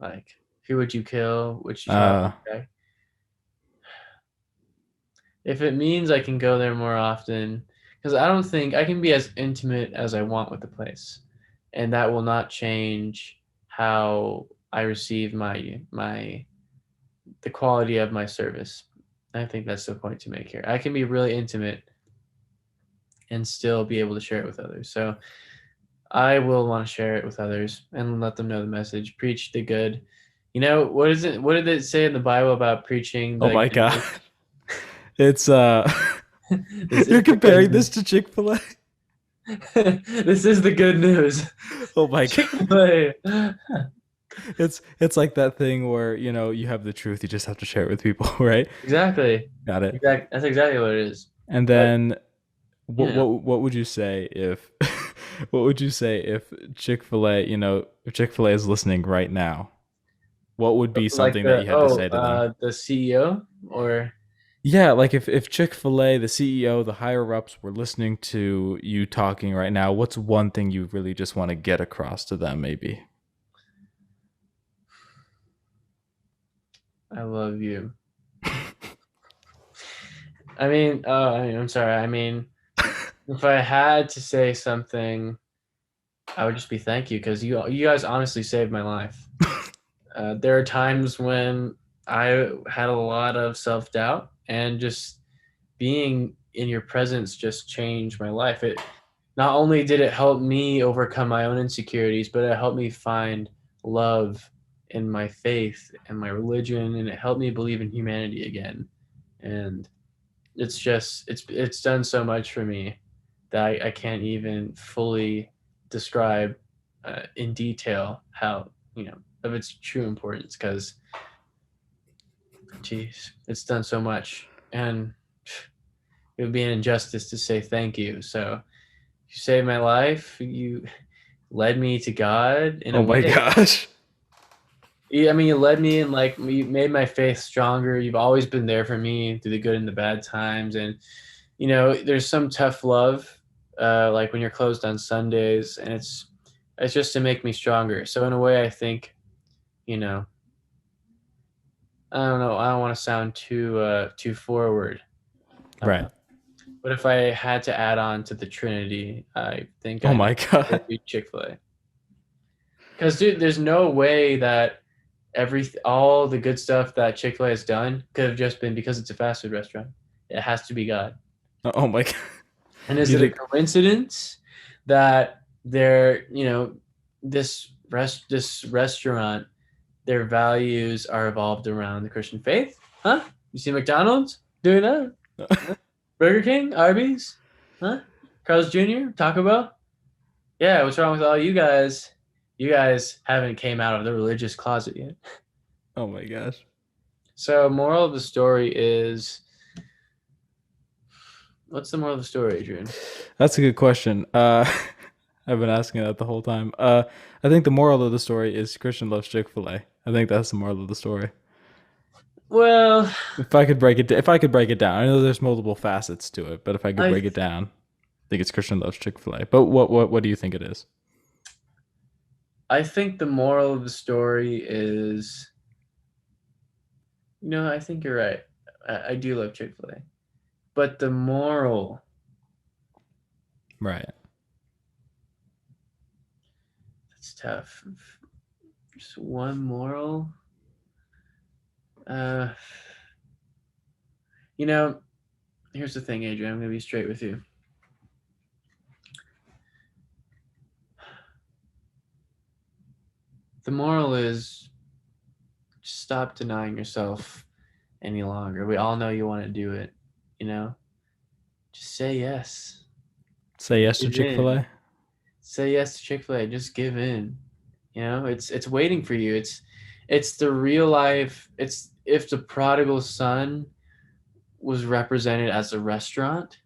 Like, who would you kill? Which trolley track? If it means I can go there more often, because I don't think I can be as intimate as I want with the place, and that will not change how I receive the quality of my service. I think that's the point to make here. I can be really intimate and still be able to share it with others. So I will want to share it with others and let them know the message. Preach the good. What is it? What did it say in the Bible about preaching oh the my good god. news? It's This you're is the good comparing this news. to Chick-fil-A? This is the good news. Oh my god. Chick-fil-A. It's like that thing where, you have the truth, you just have to share it with people, right? Exactly. Got it. That's exactly what it is. And But then you know, what would you say if what would you say if Chick-fil-A, if Chick-fil-A is listening right now? What would be like something that you had to say to them? the CEO or Yeah, like if Chick-fil-A, the CEO, the higher ups were listening to you talking right now, what's one thing you really just want to get across to them, maybe? I love you. I'm sorry. If I had to say something, I would just be thank you because you guys honestly saved my life. There are times when I had a lot of self-doubt, and just being in your presence just changed my life. It not only did it help me overcome my own insecurities, but it helped me find love in my faith and my religion, and it helped me believe in humanity again. And it's done so much for me that I can't even fully describe in detail how of its true importance, because geez, it's done so much, and it would be an injustice to say thank you. So you saved my life. You led me to God in a Oh my way. gosh. You led me, and like you made my faith stronger. You've always been there for me through the good and the bad times. And there's some tough love, like when you're closed on Sundays, and it's just to make me stronger. So in a way, I think, I don't know. I don't want to sound too forward. Right. But if I had to add on to the Trinity, I think Oh I'd my god. be Chick-fil-A. Because dude, there's no way that all the good stuff that Chick-fil-A has done could have just been because it's a fast food restaurant. It has to be God. Oh my god. And is You it a think- coincidence that this restaurant, their values are evolved around the Christian faith? Huh? You see McDonald's doing that? Huh? Burger King, Arby's, huh? Carl's Jr., Taco Bell. Yeah, what's wrong with all you guys? You guys haven't came out of the religious closet yet. Oh my gosh. So, moral of the story is, what's the moral of the story, Adrian? That's a good question. I've been asking that the whole time. I think the moral of the story is Christian loves Chick-fil-A. I think that's the moral of the story. Well, If I could break it down, I know there's multiple facets to it, but if I could break it down, I think it's Christian loves Chick-fil-A. But what do you think it is? I think the moral of the story is, I think you're right. I do love Chick-fil-A. But the moral, Right. that's tough. Just one moral. Here's the thing, Adrian. I'm going to be straight with you. The moral is just stop denying yourself any longer. We all know you want to do it, Just say yes. Say yes to Give in. Chick-fil-A. Say yes to Chick-fil-A. Just give in. It's waiting for you. It's the real life. It's if the prodigal son was represented as a restaurant,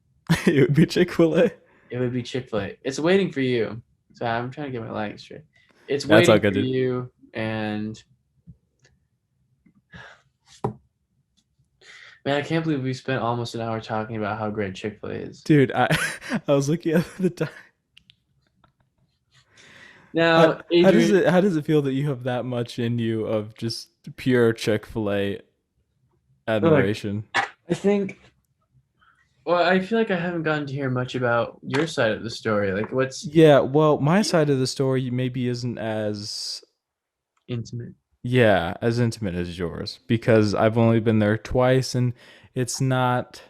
It would be Chick-fil-A. it would be Chick-fil-A. It's waiting for you. So I'm trying to get my legs straight. It's That's all waiting good, for dude. you, and man, I can't believe we spent almost an hour talking about how great Chick-fil-A is. Dude, I was looking at the time. Now, How does it feel that you have that much in you of just pure Chick-fil-A admiration? I think. Well, I feel like I haven't gotten to hear much about your side of the story. Like, what's Yeah, well, my side of the story maybe isn't as intimate? as intimate as yours because I've only been there twice and it's not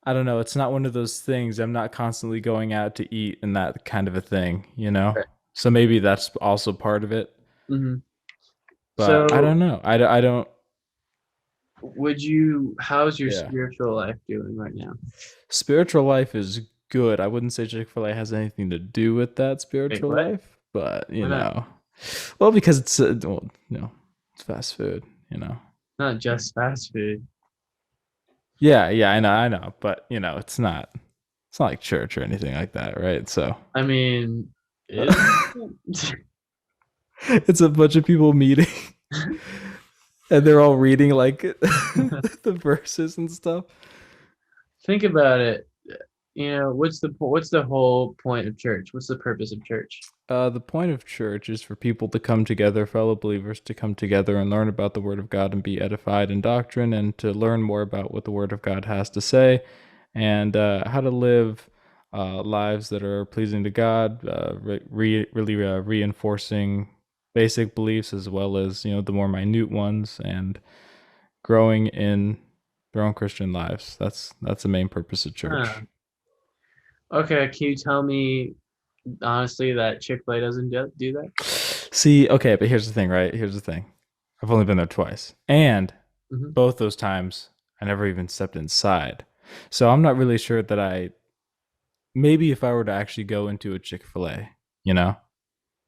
I don't know, it's not one of those things. I'm not constantly going out to eat and that kind of a thing, Right. So maybe that's also part of it. Mm-hmm. But So, I don't know. I don't how's your Yeah. spiritual life doing right now? Spiritual life is good. I wouldn't say Chick-fil-A has anything to do with that spiritual what? life, but Why not? well, because it's it's fast food, Not just fast food. Yeah, I know, but it's not like church or anything like that, right? So I mean, it's a bunch of people meeting and they're all reading like the verses and stuff. think about it. What's the whole point of church? What's the purpose of church? The point of church is for people to come together, fellow believers to come together and learn about the Word of God and be edified in doctrine and to learn more about what the Word of God has to say and how to live lives that are pleasing to God, really reinforcing basic beliefs as well as, the more minute ones and growing in their own Christian lives. That's the main purpose of church. Huh. Okay, can you tell me honestly that Chick-fil-A doesn't do that? See, okay, but here's the thing, right? Here's the thing. I've only been there twice. And Mhm. both those times, I never even stepped inside. So I'm not really sure that maybe if I were to actually go into a Chick-fil-A,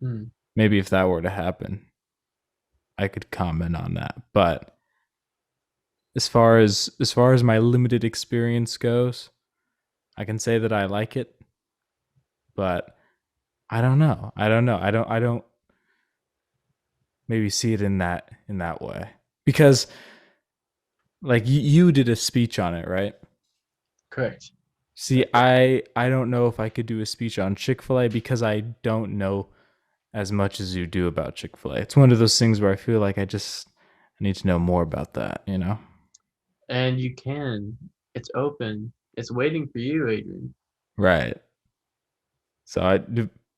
Hmm. maybe if that were to happen, I could comment on that. But as far as my limited experience goes, I can say that I like it, but I don't know. I don't maybe see it in that way. Because like you did a speech on it, right? Correct. See, I don't know if I could do a speech on Chick-fil-A because I don't know as much as you do about Chick-fil-A. It's one of those things where I feel like I need to know more about that, And you can. It's open. It's waiting for you, Adrian. Right. So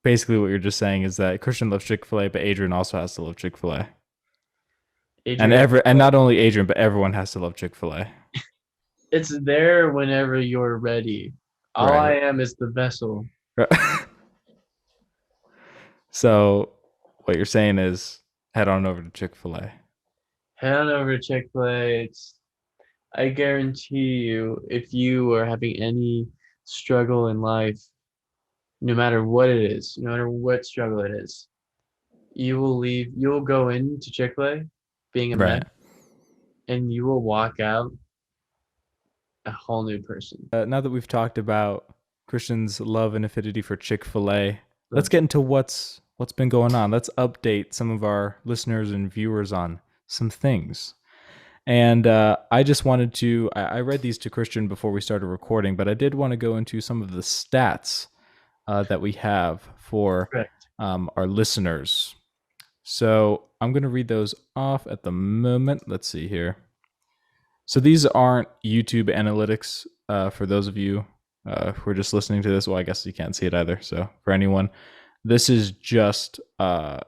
basically what you're just saying is that Christian loves Chick-fil-A, but Adrian also has to love Chick-fil-A. And not only Adrian, but everyone has to love Chick-fil-A. It's there whenever you're ready. All I Right. am is the vessel. So what you're saying is head on over to Chick-fil-A. Head on over to Chick-fil-A. I guarantee you, if you are having any struggle in life, no matter what it is, no matter what struggle it is, you'll go into Chick-fil-A being a mess, Right. and you will walk out a whole new person. Now that we've talked about Christian's love and affinity for Chick-fil-A, let's So, get into what's been going on. Let's update some of our listeners and viewers on some things. And I just wanted to, I read these to Christian before we started recording, but I did want to go into some of the stats that we have for correct. our listeners. So I'm going to read those off at the moment. Let's see here. So these aren't YouTube analytics for those of you who are just listening to this. Well, I guess you can't see it either. So for anyone, this is just for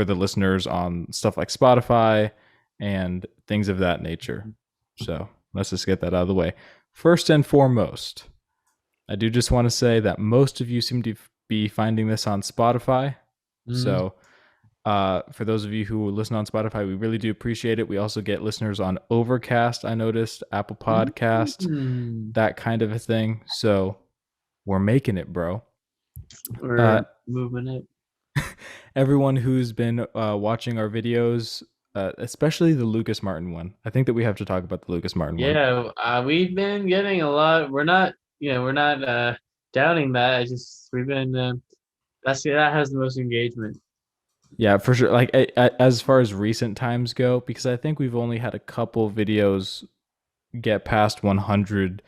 the listeners on stuff like Spotify and things of that nature. So let's just get that out of the way. First and foremost, I do just want to say that most of you seem to be finding this on Spotify. So for those of you who listen on Spotify, we really do appreciate it. We also get listeners on Overcast, I noticed, Apple Podcast, that kind of a thing. So we're making it, bro. We're moving it. Everyone who's been watching our videos, especially the Lucas Martin one. I think that we have to talk about the Lucas Martin one. Yeah, we've been getting a lot. We're not doubting that. We've been that has the most engagement. Yeah, for sure. Like as far as recent times go, because I think we've only had a couple videos get past 100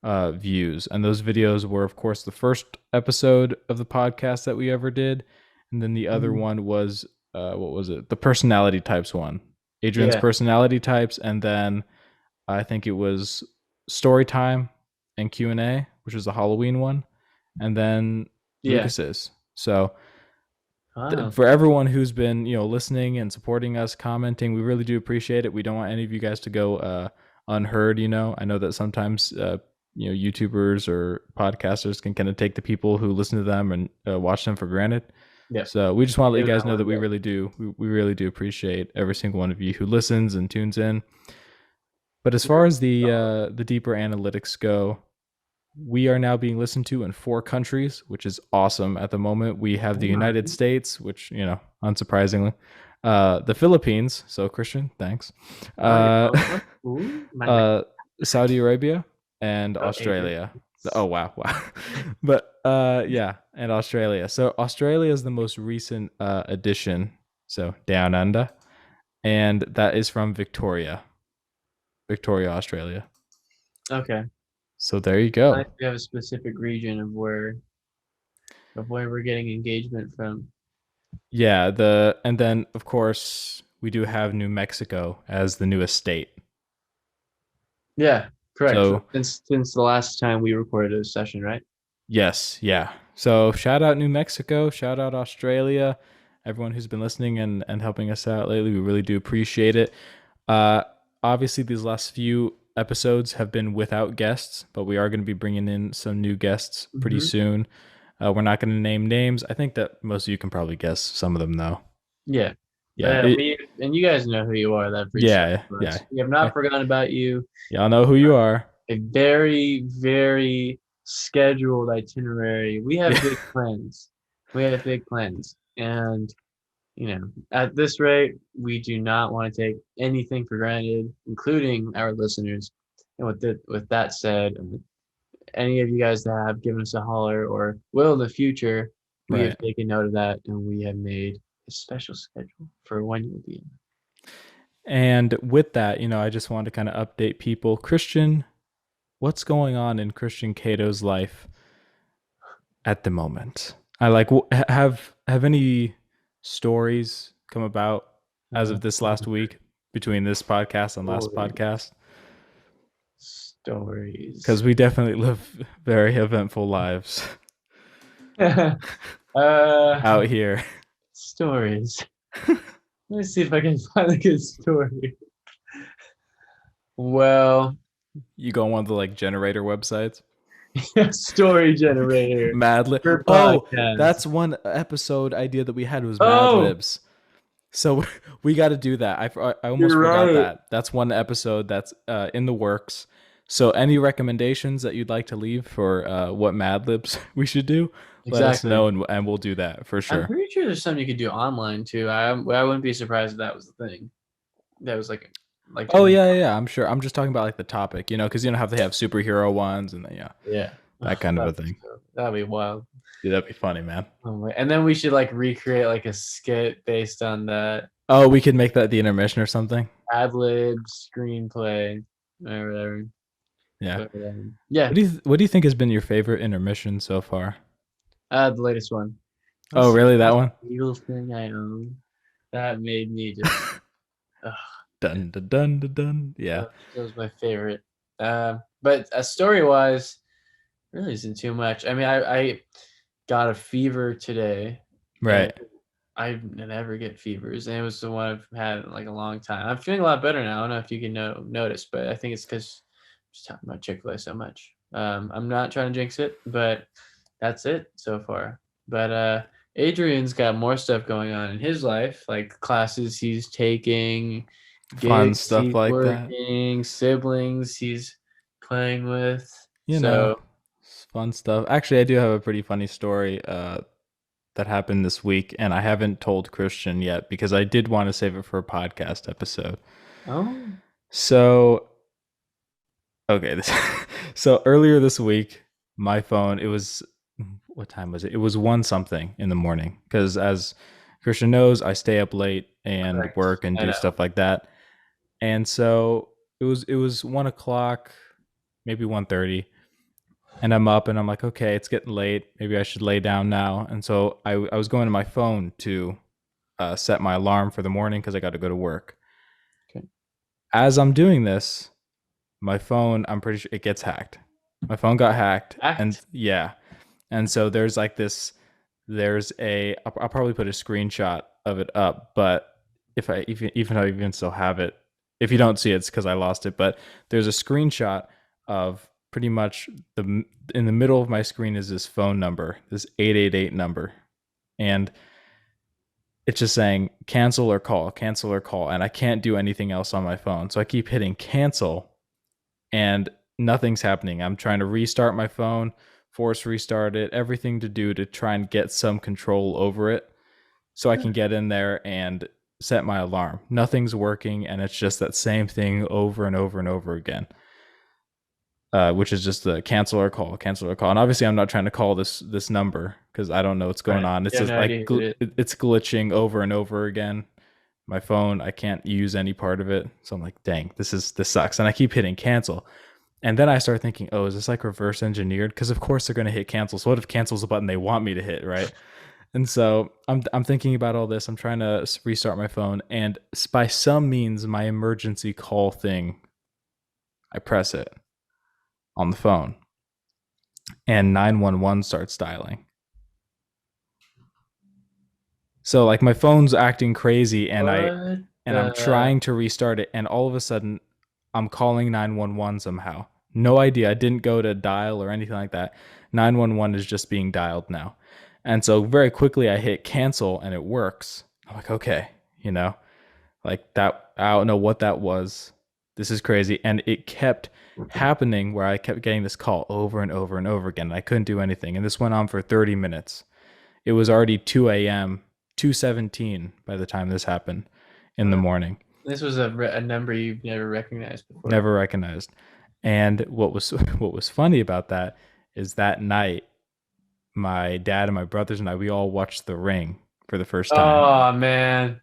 views, and those videos were, of course, the first episode of the podcast that we ever did, and then the other one was what was it? The personality types one, Adrian's personality types, and then I think it was story time and Q&A, which was the Halloween one, and then Lucas's. So. Wow. For everyone who's been, listening and supporting us, commenting, we really do appreciate it. We don't want any of you guys to go unheard. I know that sometimes YouTubers or podcasters can kind of take the people who listen to them and watch them for granted. Yeah. So we just want to let you guys know that we really do appreciate every single one of you who listens and tunes in. But as far as the deeper analytics go, we are now being listened to in 4 countries, which is awesome. At the moment, we have the United States, which, unsurprisingly, the Philippines. So Christian, thanks. Saudi Arabia and Australia. Oh, wow. But and Australia. So Australia is the most recent addition. So down under. And that is from Victoria, Australia. Okay. So there you go. We have a specific region of where we're getting engagement from. Yeah, and then of course we do have New Mexico as the newest state. Yeah, correct. So, since the last time we recorded a session, right? Yes, yeah. So shout out New Mexico, shout out Australia, everyone who's been listening and helping us out lately. We really do appreciate it. Obviously, these last few episodes have been without guests, but we are going to be bringing in some new guests pretty soon. We're not going to name names. I think that most of you can probably guess some of them, though. Yeah. And you guys know who you are. We have not forgotten about you. Y'all know who you are. A very, very scheduled itinerary. We have big plans. And at this rate, we do not want to take anything for granted, including our listeners. And with that said, any of you guys that have given us a holler or will in the future, we have taken note of that, and we have made a special schedule for when you'll be in. And with that, I just wanted to kind of update people. Christian, what's going on in Christian Caito's life at the moment? Have any stories come about as of this last week between this podcast and last podcast? Stories. Because we definitely live very eventful lives out here. Stories. Let me see if I can find a good story. Well, you go on one of the generator websites? Story generator Mad Lib. for Oh, podcast. that's one episode idea that we had was Mad Oh. Libs. So we got to do that. I almost You're forgot right. that. That's one episode that's in the works. So any recommendations that you'd like to leave for what Mad Libs we should do, let us Exactly. know and we'll do that for I'm sure. pretty sure there's something you could do online too. I wouldn't be surprised if that was the thing. That was like Oh yeah. I'm sure. I'm just talking about like the topic, because you know how they have superhero ones and then, yeah, that kind of a thing. That'd be wild. Dude, that'd be funny, man. And then we should like recreate like a skit based on that. Oh, we could make that the intermission or something. Ad lib, screenplay, or whatever. Yeah. But, yeah. What do you think has been your favorite intermission so far? The latest one. Oh, really? That one? Eagle thing I own. That made me just. Dun dun dun dun dun. Yeah. That was my favorite. But story wise, really isn't too much. I mean, I got a fever today. Right. I never get fevers, and it was the one I've had in like a long time. I'm feeling a lot better now. I don't know if you can notice, but I think it's because I'm just talking about Chick-fil-A so much. I'm not trying to jinx it, but that's it so far. But Adrian's got more stuff going on in his life, like classes he's taking, Fun stuff he's like working, siblings he's playing with. Fun stuff. Actually, I do have a pretty funny story that happened this week, and I haven't told Christian yet because I did want to save it for a podcast episode. Oh. So, okay. So earlier this week, my phone, what time was it? It was 1 something in the morning because as Christian knows, I stay up late and Correct. work and I do know. stuff like that. And so it was 1 o'clock, maybe 1:30. And I'm up and I'm like, okay, it's getting late. Maybe I should lay down now. And so I was going to my phone to set my alarm for the morning because I got to go to work. Okay. As I'm doing this, my phone, I'm pretty sure it gets hacked. My phone got hacked. And yeah. And so there's like this, I'll probably put a screenshot of it up, but even though I even still have it, if you don't see it, it's because I lost it. But there's a screenshot of pretty much in the middle of my screen is this phone number, this 888 number. And it's just saying cancel or call. And I can't do anything else on my phone. So I keep hitting cancel and nothing's happening. I'm trying to restart my phone, force restart it, everything to do to try and get some control over it so I can get in there and set my alarm. Nothing's working, and it's just that same thing over and over and over again, which is just the cancel or call. And obviously I'm not trying to call this number because I don't know what's going on. It's just like it's glitching over and over again. My phone, I can't use any part of it. So I'm like, dang, this sucks. And I keep hitting cancel. And then I start thinking, oh, is this like reverse engineered? Because of course they're going to hit cancel. So what if cancel's a button they want me to hit, right? And so I'm thinking about all this. I'm trying to restart my phone. And by some means, my emergency call thing, I press it on the phone. And 911 starts dialing. So like my phone's acting crazy and I'm trying to restart it. And all of a sudden, I'm calling 911 somehow. No idea. I didn't go to dial or anything like that. 911 is just being dialed now. And so very quickly I hit cancel and it works. I'm like, okay, like that, I don't know what that was. This is crazy. And it kept happening where I kept getting this call over and over and over again. And I couldn't do anything. And this went on for 30 minutes. It was already 2 a.m., 2:17 by the time this happened in the morning. This was a number you've never recognized before. Never recognized. And what was funny about that is that night, my dad and my brothers and I, we all watched The Ring for the first time. Oh, man.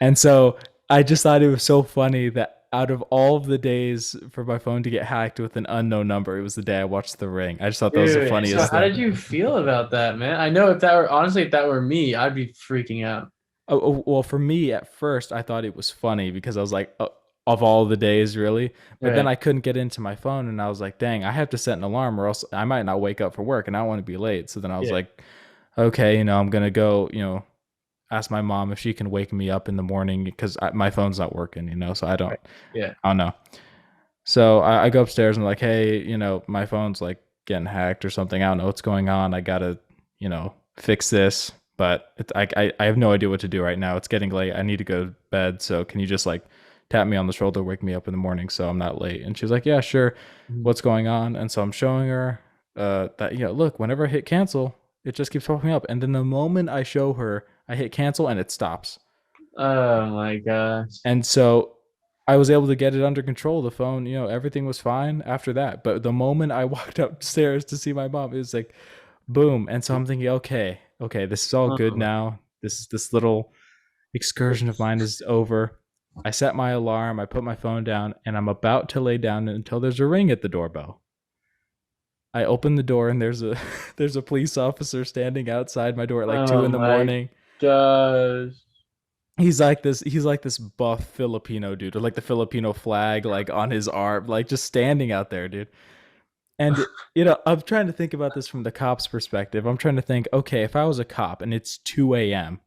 And so I just thought it was so funny that out of all of the days for my phone to get hacked with an unknown number, it was the day I watched The Ring. I just thought that was the funniest thing. How did you feel about that, man? I know if that were me, I'd be freaking out. Oh, well, for me at first, I thought it was funny because I was like, of all the days, really. But then I couldn't get into my phone and I was like, dang, I have to set an alarm or else I might not wake up for work and I don't want to be late. So then I was like, okay, I'm going to go, ask my mom if she can wake me up in the morning because my phone's not working, so I don't know. So I go upstairs and like, hey, my phone's like getting hacked or something. I don't know what's going on. I gotta, fix this. But I have no idea what to do right now. It's getting late. I need to go to bed. So can you just like tap me on the shoulder, wake me up in the morning so I'm not late? And she was like, yeah, sure. What's going on? And so I'm showing her that, look, whenever I hit cancel, it just keeps popping up. And then the moment I show her, I hit cancel and it stops. Oh my gosh. And so I was able to get it under control. The phone, everything was fine after that. But the moment I walked upstairs to see my mom, it was like, boom. And so I'm thinking, okay, this is all good now. This little excursion of mine is over. I set my alarm, I put my phone down, and I'm about to lay down until there's a ring at the doorbell. I open the door and there's a police officer standing outside my door at like 2 in the morning. Gosh. He's like this buff Filipino dude with like the Filipino flag like on his arm, like just standing out there, dude. And I'm trying to think about this from the cop's perspective. I'm trying to think, okay, if I was a cop and it's 2 a.m.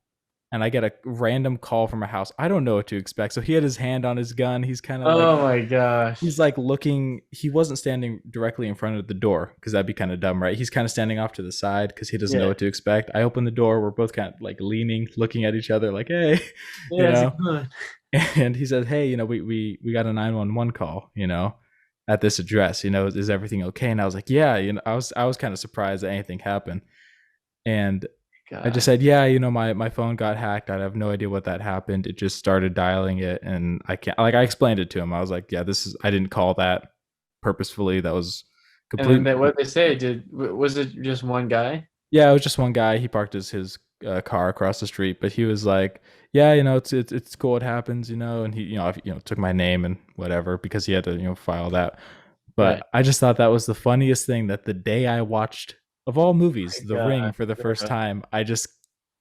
and I get a random call from a house, I don't know what to expect. So he had his hand on his gun. He's kind of oh my gosh. He's like looking. He wasn't standing directly in front of the door because that'd be kind of dumb, right? He's kind of standing off to the side because he doesn't know what to expect. I open the door. We're both kind of like leaning, looking at each other, like, hey, And he says, hey, we got a 911 call, at this address, is everything okay? And I was like, yeah, I was kind of surprised that anything happened. And I just said, yeah, my phone got hacked. I have no idea what that happened. It just started dialing it. And I explained it to him. I was like, yeah, I didn't call that purposefully. That was completely. And what they say, was it just one guy? Yeah, it was just one guy. He parked his car across the street, but he was like, yeah, it's cool. It happens, and he, took my name and whatever because he had to, file that. But I just thought that was the funniest thing, that the day I watched, of all movies, The Ring for the first time, I just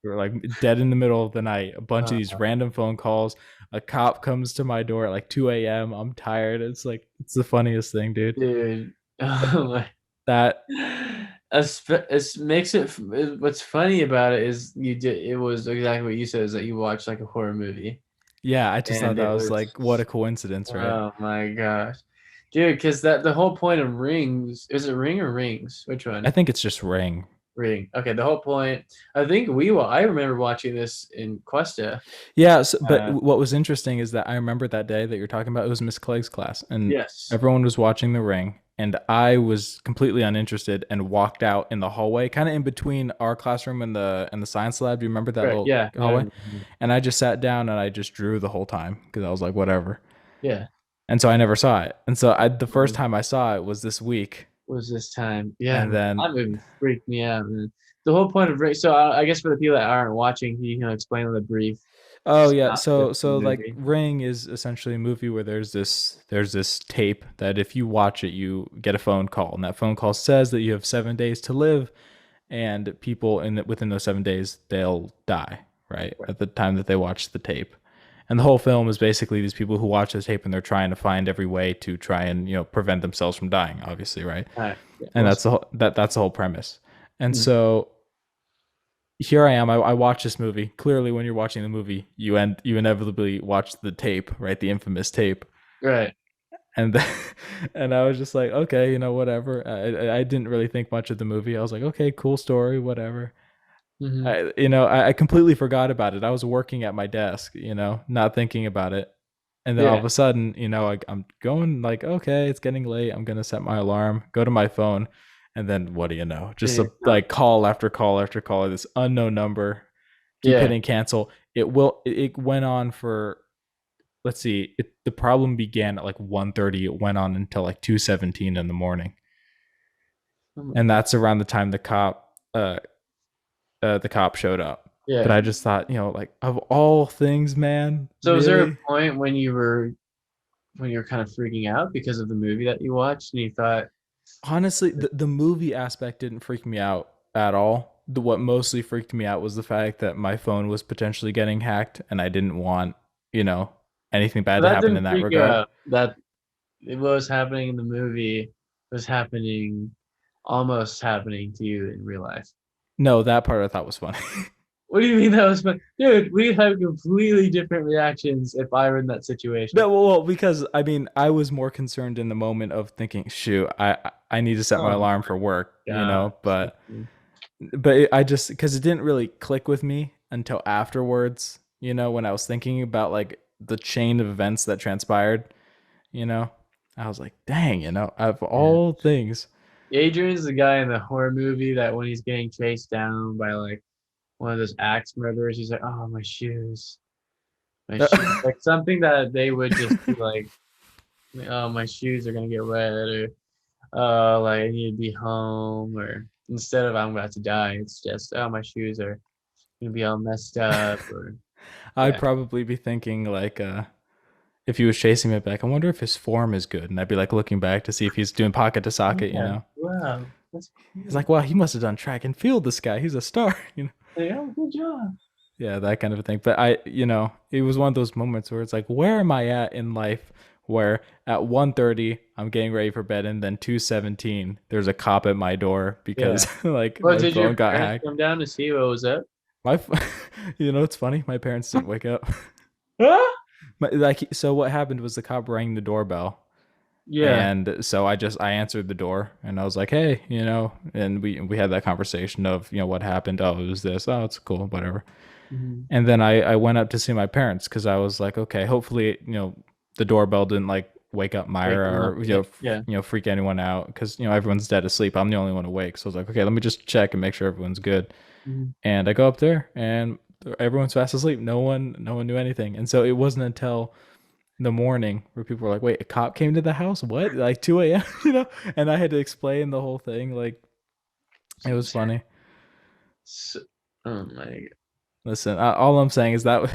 were like dead in the middle of the night. A bunch of these random phone calls. A cop comes to my door at like 2 a.m. I'm tired. It's like, it's the funniest thing, dude. Dude, oh my. That it makes it. What's funny about it is it was exactly what you said, is that you watched like a horror movie. Yeah, I just thought that was like, what a coincidence, right? Oh my gosh, dude! Because the whole point of Rings, is it Ring or Rings? Which one? I think it's just Ring. Ring. Okay, the whole point. I think I remember watching this in Cuesta. Yeah, but what was interesting is that I remember that day that you're talking about. It was Miss Clegg's class, and everyone was watching The Ring. And I was completely uninterested and walked out in the hallway, kind of in between our classroom and the science lab. Do you remember that little hallway? And I just sat down and I just drew the whole time because I was like, whatever. Yeah. And so I never saw it. And so the first time I saw it was this week. Was this time? Yeah. And then that movie freaked me out. Man. The whole point of so I guess for the people that aren't watching, you can explain in the brief. Oh yeah, so like Ring is essentially a movie where there's this tape that if you watch it, you get a phone call, and that phone call says that you have 7 days to live, and people within those 7 days they'll die, right? At the time that they watch the tape. And the whole film is basically these people who watch the tape and they're trying to find every way to try and prevent themselves from dying, obviously, right? And that's the whole premise. And so here I am. I watch this movie. Clearly, when you're watching the movie, you inevitably watch the tape, right? The infamous tape, right? And I was just like, okay, whatever. I didn't really think much of the movie. I was like, okay, cool story, whatever. I completely forgot about it. I was working at my desk, not thinking about it. And then all of a sudden, I'm going like, okay, it's getting late. I'm gonna set my alarm, go to my phone. And then what do you know? Just like call after call after call, this unknown number. Keep hitting cancel. It went on for, let's see, the problem began at like 1:30. It went on until like 2:17 in the morning. And that's around the time the cop showed up. Yeah. But I just thought, like, of all things, man. So was there a point when you were kind of freaking out because of the movie that you watched and you thought? Honestly, the movie aspect didn't freak me out at all. What mostly freaked me out was the fact that my phone was potentially getting hacked, and I didn't want, anything bad to happen in that regard. That it was happening in the movie was almost happening to you in real life. No, that part I thought was funny. What do you mean that was fun? Dude, we have completely different reactions if I were in that situation. No, well, because I was more concerned in the moment of thinking, shoot, I need to set my Oh alarm for work, you know, gosh. I just because it didn't really click with me until afterwards, you know, when I was thinking about like the chain of events that transpired, you know, I was like, dang, you know, of Yeah. all things. Adrian's the guy in the horror movie that when he's getting chased down by like one of those axe murderers, he's like, "Oh, my shoes, my shoes," like something that they would just be like, "Oh, my shoes are gonna get wet," or "Oh, like I need to be home," or instead of "I'm about to die," it's just "Oh, my shoes are gonna be all messed up," or I'd yeah, probably be thinking like, if he was chasing me back, I wonder if his form is good, and I'd be like looking back to see if he's doing pocket to socket, you yeah, know. wow, that's He's cool. like, wow, he must have done track and field. This guy, he's a star, you know. Like, oh, good job. Yeah, that kind of a thing. But I, you know, it was one of those moments where it's like, where am I at in life? Where at 1:30 I'm getting ready for bed, and then 2:17 there's a cop at my door Yeah. because like Well, my did your phone got parents hacked. come down to see what was up? My, you know, it's funny. My parents didn't wake up. Huh? Like, so what happened was the cop rang the doorbell, Yeah. and so I answered the door, and I was like, hey, you know, and we had that conversation of, you know, what happened. Oh, it was this. Oh, it's cool, whatever. Mhm. And then I went up to see my parents because I was like, okay, hopefully, you know, the doorbell didn't like wake up Wake Myra 'em up. or Yeah. you know, freak anyone out because, you know, everyone's dead asleep. I'm the only one awake, so I was like, okay, let me just check and make sure everyone's good. Mhm. And I go up there, and everyone's fast asleep. No one knew anything. And so it wasn't until the morning where people were like, wait, a cop came to the house? What? Like 2 a.m. You know? And I had to explain the whole thing. Like, it was funny. So, oh my God. Listen, all I'm saying is that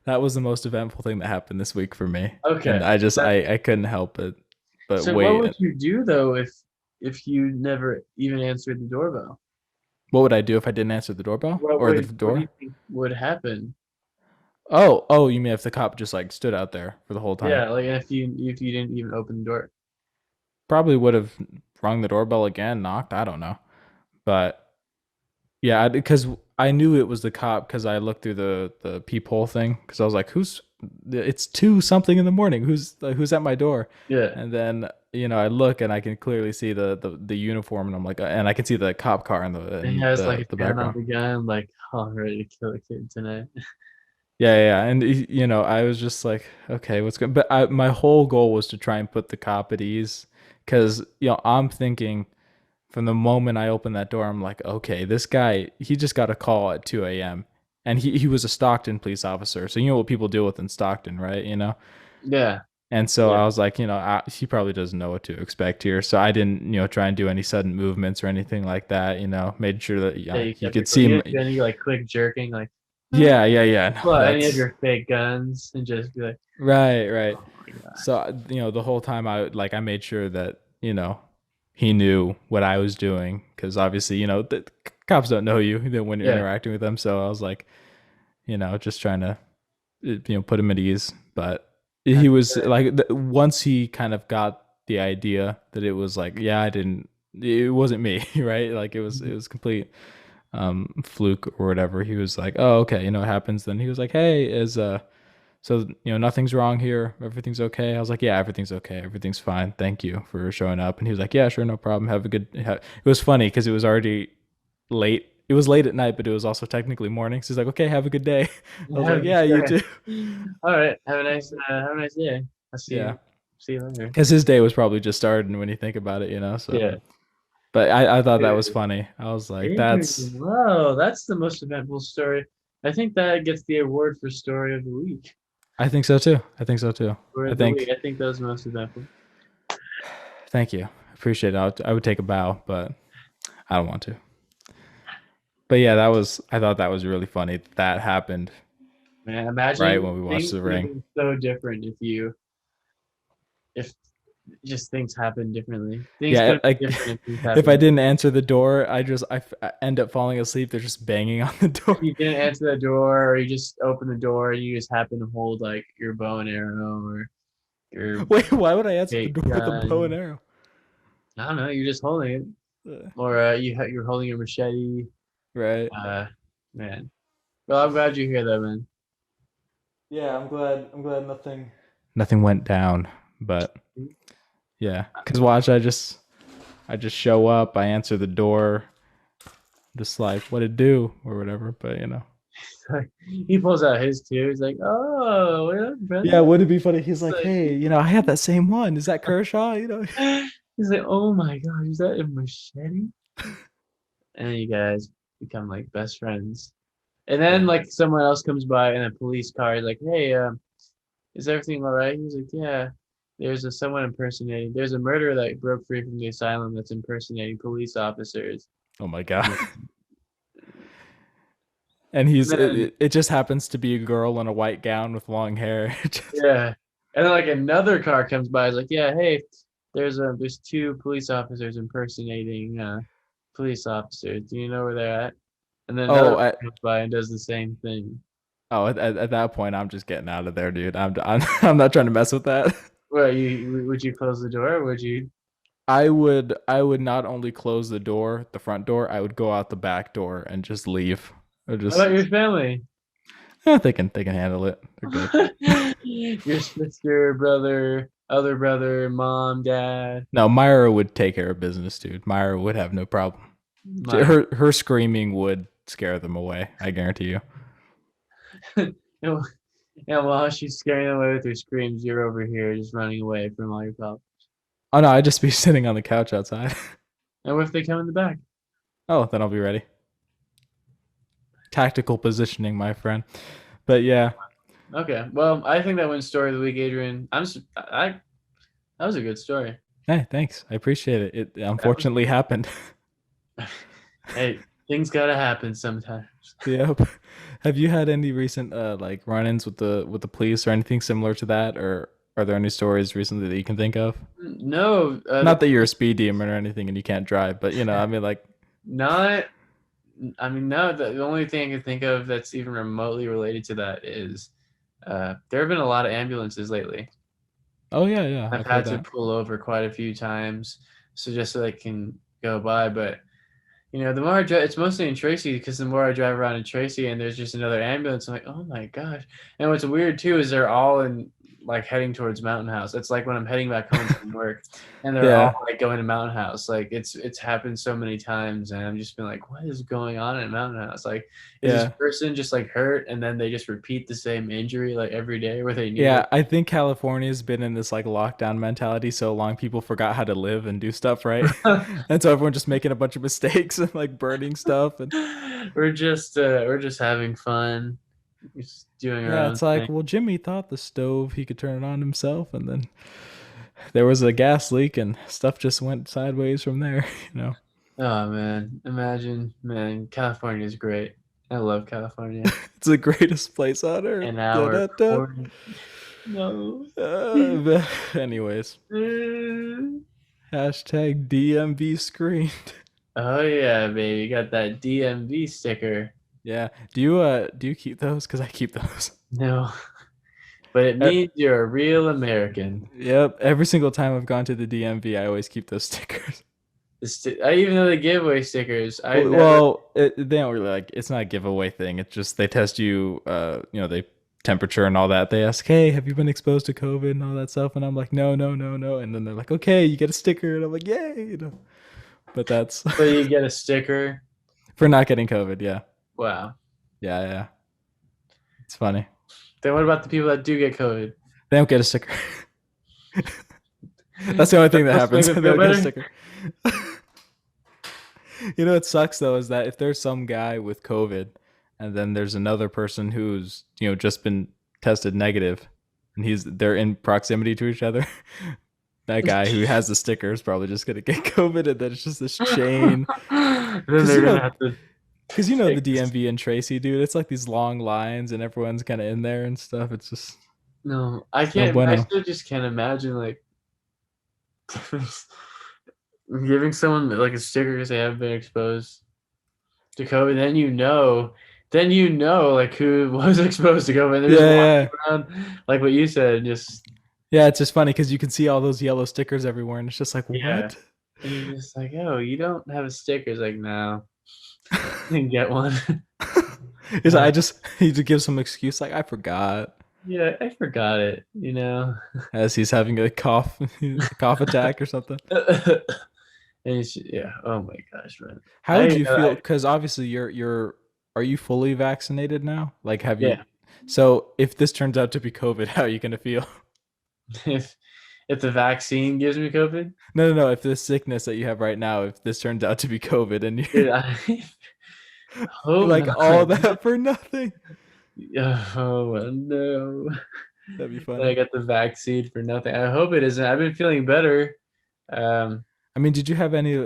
that was the most eventful thing that happened this week for me, and Okay. I couldn't help it but So what would wait. you do though if you never even answered the doorbell? What would I do if I didn't answer the doorbell or the What do you door? think would happen? Oh, you mean if the cop just like stood out there for the whole time? Yeah, like if you didn't even open the door. Probably would have rung the doorbell again, knocked. I don't know, but yeah, because I knew it was the cop because I looked through the peephole thing because I was like, "Who's? It's 2 something in the morning. Who's at my door?" Yeah. And then, you know, I look and I can clearly see the uniform, and I'm like, and I can see the cop car in the And he has like a gun on background. the gun, like, oh, I'm ready to kill a kid tonight. Yeah, and you know, I was just like, okay, what's good? But my whole goal was to try and put the cop at ease because, you know, I'm thinking. From the moment I opened that door, I'm like, okay, this guy, he just got a call at 2 a.m. And he was a Stockton police officer. So you know what people deal with in Stockton, right? You know? Yeah. And so Yeah. I was like, you know, he probably doesn't know what to expect here. So I didn't, you know, try and do any sudden movements or anything like that, you know, made sure that Yeah, you he kept could it quick. see You him. didn't do any like quick jerking, like, Yeah. No, well, any of that's your fake guns and just be like, right. oh my God. So, you know, the whole time I made sure that, you know, he knew what I was doing because obviously, you know, the cops don't know you when you're Yeah. interacting with them. So I was like, you know, just trying to, you know, put him at ease. But he That's was good. like, once he kind of got the idea that it was like, yeah, it wasn't me, right? Like it was complete fluke or whatever. He was like, oh, okay, you know, it happens. Then he was like, hey, so, you know, nothing's wrong here. Everything's okay. I was like, yeah, everything's okay. Everything's fine. Thank you for showing up. And he was like, yeah, sure, no problem. Have a good. It was funny because it was already late. It was late at night, but it was also technically morning. So he's like, okay, have a good day. I was like, I'm yeah, you sure. too. All right. Have a nice day. I'll Yeah, see you later. because his day was probably just starting when you think about it, you know. So, Yeah. but I thought that was Dude, funny. I was like, Adrian, that's. wow, that's the most eventful story. I think that gets the award for story of the week. I think so too. I think so too. Story I of the week. think. I think that was the most eventful. Thank you. Appreciate it. I would take a bow, but I don't want to. But yeah, I thought that was really funny. That happened Man, right imagine when we watched things The would have Ring. been so different if just things happened differently. Things Yeah, could like be different if things if I happened. didn't answer the door, I end up falling asleep. They're just banging on the door. You didn't answer the door, or you just open the door and you just happen to hold like your bow and arrow or your Wait, why would I answer the fake door with a bow and gun. arrow? I don't know. You're just holding it, Uh, or you're holding a machete. Right. Uh, man. Well, I'm glad you're here, though, man. Yeah, I'm glad. Nothing went down, but yeah. Cause watch, I just I just show up, I answer the door, just like what it do or whatever. But He pulls out his too. He's like, "Oh, what up, yeah, brother?" would it be funny? He's It's like, like, hey, I have that same one. Is that Kershaw? he's like, "Oh my gosh, is that a machete?" And then you guys become like best friends. And then Yeah. like someone else comes by in a police car. He's like, "Hey, is everything all right?" He's like, "Yeah." There's someone impersonating. There's a murderer that broke free from the asylum that's impersonating police officers. Oh my god. And he's And then it just happens to be a girl in a white gown with long hair. yeah, and then like another car comes by. It's like, "Yeah, hey, there's two police officers impersonating police officers. Do you know where they're at?" And then another Oh, one comes by and does the same thing. at that point, I'm just getting out of there, dude. I'm not trying to mess with that. Well, would you close the door? Or would you? I would not only close the door, the front door, I would go out the back door and just leave. Or What just about your family? they can handle it. They're good. Your sister, brother, other brother, mom, dad. No, Myra would take care of business, dude. Myra would have no problem. My, Her screaming would scare them away. I guarantee you. you know, yeah, while she's scaring them away with her screams, you're over here just running away from all your problems. Oh no, I'd just be sitting on the couch outside. And what if they come in the back? Oh, then I'll be ready. Tactical positioning, my friend. But yeah. Okay, well, I think that went story of the week, Adrian. That was a good story. Hey, thanks. I appreciate it. It unfortunately happened. Hey, things gotta happen sometimes. Yep. Have you had any recent like run-ins with the police or anything similar to that, or are there any stories recently that you can think of? No, Not that you're a speed demon or anything and you can't drive, but I mean, like, not. I mean, no. The only thing I can think of that's even remotely related to that is there have been a lot of ambulances lately. oh yeah, I've I've had heard to that. pull over quite a few times, so just so they can go by. But the more I drive, it's mostly in Tracy because the more I drive around in Tracy and there's just another ambulance, I'm like, oh my gosh. And what's weird too is they're all in like heading towards Mountain House. It's like when I'm heading back home from work and they're all Yeah, like going to Mountain House. Like it's happened so many times and I'm just been like, what is going on at Mountain House? Like, is yeah, this person just like hurt and then they just repeat the same injury like every day where they need yeah. I think California's been in this like lockdown mentality so long, people forgot how to live and do stuff right, like and so everyone's just making a bunch of mistakes and like burning stuff. And we're just having fun. Just doing our yeah, own it's like, thing. well, Jimmy thought the stove he could turn it on himself, and then there was a gas leak and stuff just went sideways from there. Oh man, imagine, man, California is great. I love California. It's the greatest place on earth. An Da, hour da, da. 40. No. Anyways, hashtag DMV screened. Oh yeah, baby, you got that DMV sticker. Yeah. Do you keep those? Because I keep those. No, but it means you're a real American. Yep. Every single time I've gone to the DMV, I always keep those stickers. I even though they give away stickers, I never. Well, they don't really like. It's not a giveaway thing. It's just they test you. They temperature and all that. They ask, "Hey, have you been exposed to COVID and all that stuff?" And I'm like, "No, no, no, no." And then they're like, "Okay, you get a sticker." And I'm like, "Yay!" But that's So you get a sticker. for not getting COVID. Yeah, Wow. yeah. It's funny. Then what about the people that do get COVID? They don't get a sticker. That's the only thing that Let's happens. make They it feel don't get a better. sticker. What sucks though is that if there's some guy with COVID and then there's another person who's just been tested negative and they're in proximity to each other, that guy who has the sticker is probably just gonna get COVID, and then it's just this chain. Then Because they're gonna have to. because the DMV and Tracy, dude, it's like these long lines and everyone's kind of in there and stuff. It's just No, I no can't. I bueno. still just can't imagine like giving someone like a sticker because they haven't been exposed to COVID. Then like who was exposed to COVID. They're just Yeah. walking around like what you said, just Yeah, it's just funny because you can see all those yellow stickers everywhere, and it's just like, Yeah. what? and you're just like, oh, you don't have a sticker. It's like, no, you can get one. He just gives some excuse like I forgot, Yeah, I forgot it. as he's having a cough attack or something. And yeah. Oh my gosh, man. How would you feel? Because obviously you're are you fully vaccinated now? Like, have you? Yeah. So if this turns out to be COVID, how are you gonna feel? If if the vaccine gives me COVID, No. If this sickness that you have right now, if this turns out to be COVID, and dude, you're I hope like all not. that for nothing, Oh no. that'd be That I funny. got the vaccine for nothing. I hope it isn't. I've been feeling better. Um, I mean, did you have any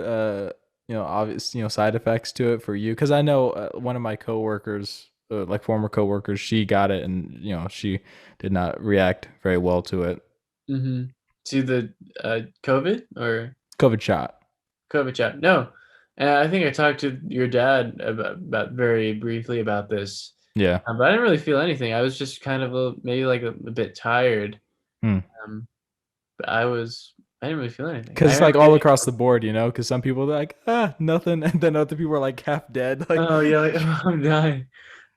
obvious side effects to it for you? Because I know one of my coworkers, like former coworkers, she got it, and she did not react very well to it. mhm. To the COVID or COVID shot. COVID chat? No. I think I talked to your dad about very briefly about this, Yeah. but I didn't really feel anything. I was just kind of maybe like a bit tired. Hmm. Um, but I didn't really feel anything. Because I it's like remember all getting, across the board, because some people are like, nothing, and then other people are like half dead. Like, oh yeah, like oh, I'm dying.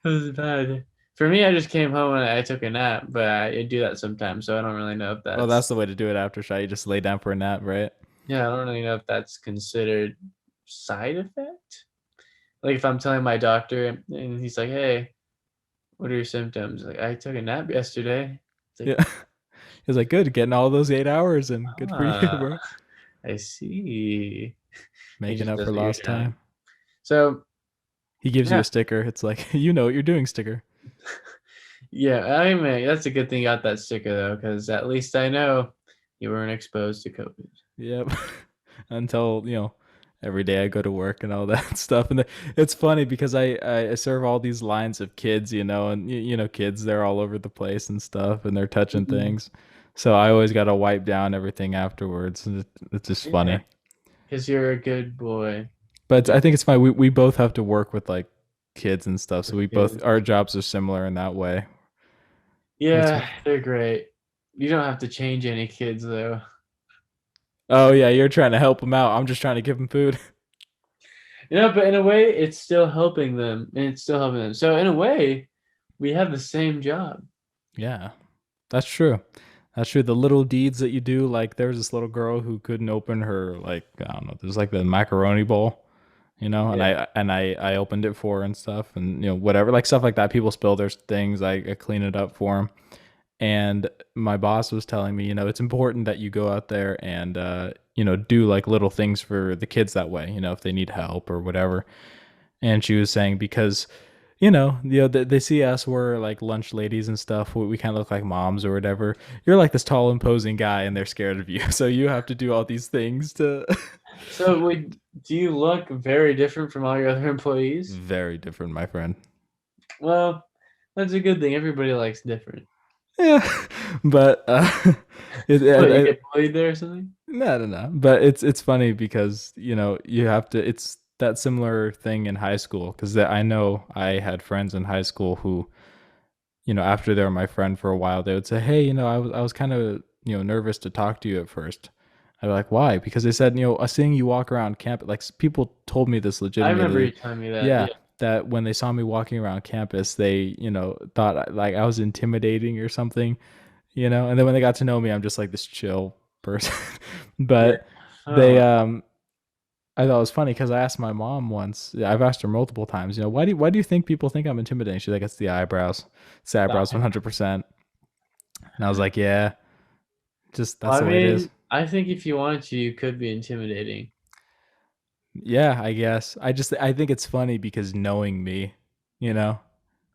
That was bad. For me, I just came home and I took a nap, but I do that sometimes, so I don't really know if well, that's that's the way to do it after shot. You just lay down for a nap, right? yeah, I don't really know if that's considered side effect. Like if I'm telling my doctor and he's like, "Hey, what are your symptoms?" Like, I took a nap yesterday. It's like, Yeah. He's like, good, getting all those 8 hours, and good for you, ah, bro. I see. He Making just up for does it every lost time. time. So He gives you yeah, a sticker. It's like, you know what you're doing, sticker. yeah. I mean, that's a good thing you got that sticker though, because at least I know you weren't exposed to COVID. Yep. Until, every day I go to work and all that stuff. And it's funny because I serve all these lines of kids, and kids, they're all over the place and stuff, and they're touching Mhm. things. So I always got to wipe down everything afterwards. And it's just Yeah, funny. because you're a good boy But with I think it's fine. We both have to work with like kids and stuff. So we both, kids. our jobs are similar in that way. What's Yeah, they're great. You don't have to change any kids though. Oh yeah, you're trying to help them out. I'm just trying to give them food. But in a way, it's still helping them, and it's still helping them. So in a way, we have the same job. Yeah, that's true. That's true. The little deeds that you do, like there was this little girl who couldn't open her like I don't know, there's like the macaroni bowl, and Yeah. I opened it for her and stuff, and whatever, like stuff like that. People spill their things, I clean it up for them. And my boss was telling me, it's important that you go out there and do like little things for the kids that way, if they need help or whatever. And she was saying because they see us, we're like lunch ladies and stuff, we kind of look like moms or whatever. You're like this tall imposing guy and they're scared of you, so you have to do all these things to So do you look very different from all your other employees? very different, my friend. Well, that's a good thing. Everybody likes different. Yeah. But What, you get bullied there or something? no. But it's funny because you have to. It's that similar thing in high school because I know I had friends in high school who, after they were my friend for a while, they would say, "Hey, I was kind of nervous to talk to you at first." I'd be like, "Why?" Because they said, seeing you walk around campus, like people told me this I remember you legitimately. telling me that. Yeah, Yeah. that when they saw me walking around campus, they thought like I was intimidating or something, and then when they got to know me, I'm just like this chill person. Yeah. But they Oh, I thought it was funny because I asked my mom once. I've asked her multiple times, why do you think people think I'm intimidating? She's like, it's the eyebrows. It's the eyebrows I 100%. And I was like, yeah, just that's I the way it is. mean, I think if you wanted to, you could be intimidating. Yeah, I guess. I think it's funny because knowing me, you know,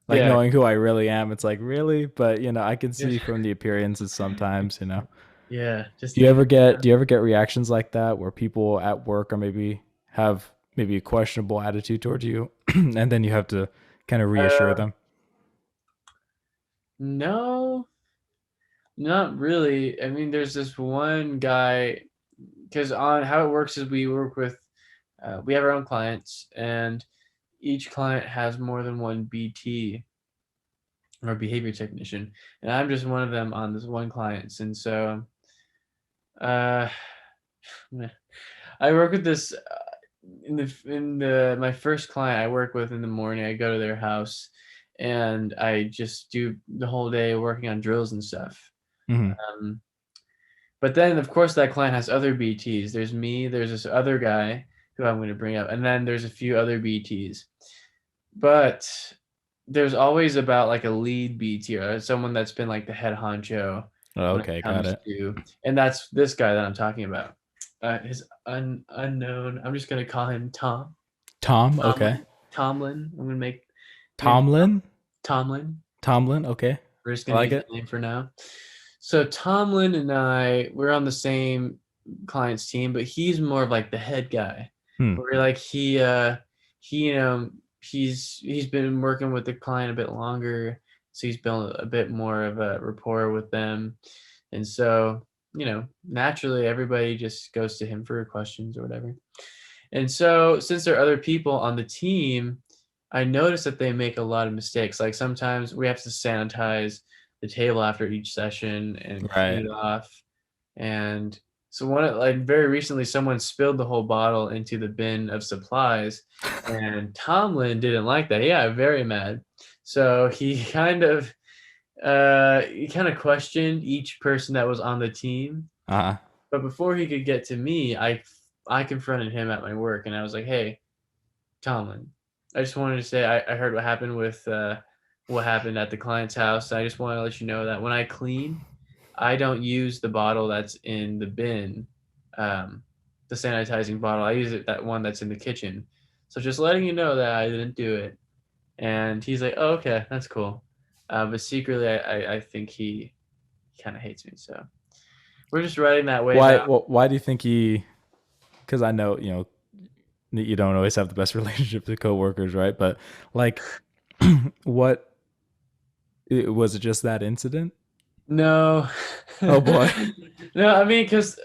like Yeah. knowing who I really am, it's like really, but I can Just see from the appearances sometimes. yeah, just Do you think ever get do you ever get reactions like that where people at work or maybe have maybe a questionable attitude towards you and then you have to kind of reassure uh them? no, not really. I mean, there's this one guy because on how it works is we work with we have our own clients and each client has more than one BT or behavior technician, and I'm just one of them on this one client. And so uh I work with this in the my first client I work with in the morning. I go to their house and I just do the whole day working on drills and stuff. Hmm. Um, But then, of course, that client has other BTs. There's me, there's this other guy who I'm going to bring up, and then there's a few other BTs. But there's always about like a lead BT or someone that's been like the head honcho Oh, when okay, it got comes it. to, and that's this guy that I'm talking about. His unknown, I'm just going to call him Tom. Tom, okay. Tomlin. Tomlin. I'm going to make Tomlin? Tomlin. Tomlin, okay. We're just I going to like use it. that name for now. So Tomlin and we're on the same client's team, but he's more of like the head guy. Where like he he's been working with the client a bit longer, so he's built a bit more of a rapport with them, and so naturally everybody just goes to him for questions or whatever. And so since there are other people on the team, I notice that they make a lot of mistakes. Like sometimes we have to sanitize the table after each session and clean Right. it off. And so very recently someone spilled the whole bottle into the bin of supplies, and Tomlin didn't like that. He got very mad. So he kind of questioned each person that was on the team. Uh-huh. But before he could get to me, I confronted him at my work, and I was like, "Hey, Tomlin, I just wanted to say I heard what happened at the client's house. I just want to let you know that when I clean, I don't use the bottle that's in the bin, the sanitizing bottle. I use that one that's in the kitchen. So just letting you know that I didn't do it." And he's like, "Oh, okay, that's cool." But secretly, I think he kind of hates me. So we're just riding that wave out. Why do you think he? Because I know you don't always have the best relationship with coworkers, right? But like, what was it? Just that incident? No. Oh boy. No, I mean, because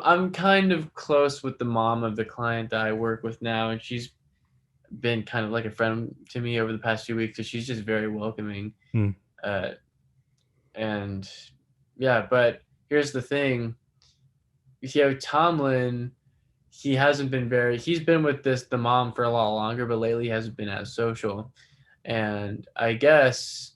I'm kind of close with the mom of the client that I work with now, and she's been kind of like a friend to me over the past few weeks. So she's just very welcoming. Uh, and yeah, but here's the thing. Tomlin, he's been with the mom for a lot longer, but lately he hasn't been as social. And I guess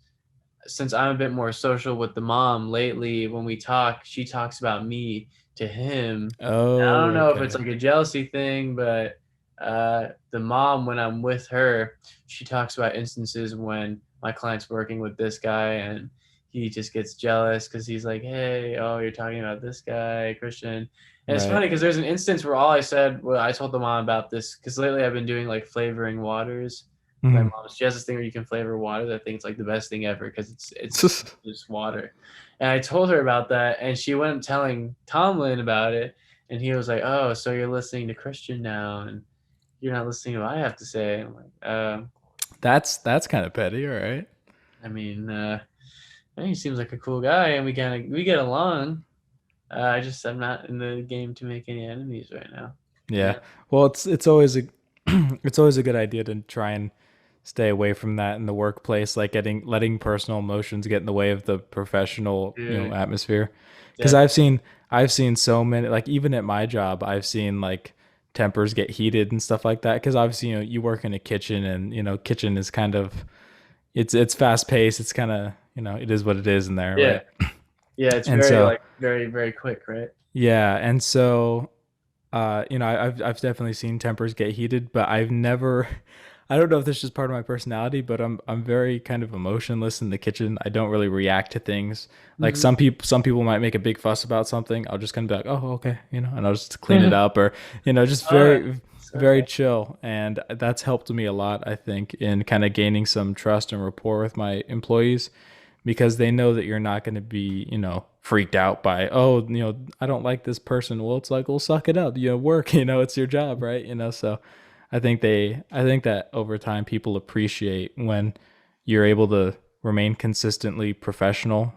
since I'm a bit more social with the mom lately, when we talk, she talks about me to him. And I don't Oh, know if okay. it's like a jealousy thing, but the mom, when I'm with her, she talks about instances when my client's working with this guy and he just gets jealous because he's like, "Hey, oh, you're talking about this guy, Christian." And it's Right. funny because there's an instance where I told the mom about this because lately I've been doing like flavoring waters. My mom, she has this thing where you can flavor water. I think it's like the best thing ever because it's just water. And I told her about that, and she went telling Tomlin about it, and he was like, "Oh, so you're listening to Christian now, and you're not listening to what I have to say." I'm like, That's kind of petty, all right. I mean, I think he seems like a cool guy, and we get along. I'm not in the game to make any enemies right now. Yeah. Well, it's always a it's always a good idea to try and stay away from that in the workplace, like letting personal emotions get in the way of the professional Dude, atmosphere. Because I've seen so many, like even at my job, I've seen like tempers get heated and stuff like that. Because obviously you work in a kitchen, and kitchen is kind of it's fast paced. It's kind of it is what it is in there, yeah, right? yeah. It's And very so like very quick, right? yeah, and so I've definitely seen tempers get heated, but I've never I don't know if this is just part of my personality, but I'm very kind of emotionless in the kitchen. I don't really react to things. Like some people might make a big fuss about something. I'll just kind of be like, "Oh, okay," and I'll just clean it up, or just very chill. And that's helped me a lot, I think, in kind of gaining some trust and rapport with my employees, because they know that you're not going to be, freaked out by, "Oh, I don't like this person." Well, it's like, well, suck it up, work, it's your job, right? So I think that over time people appreciate when you're able to remain consistently professional,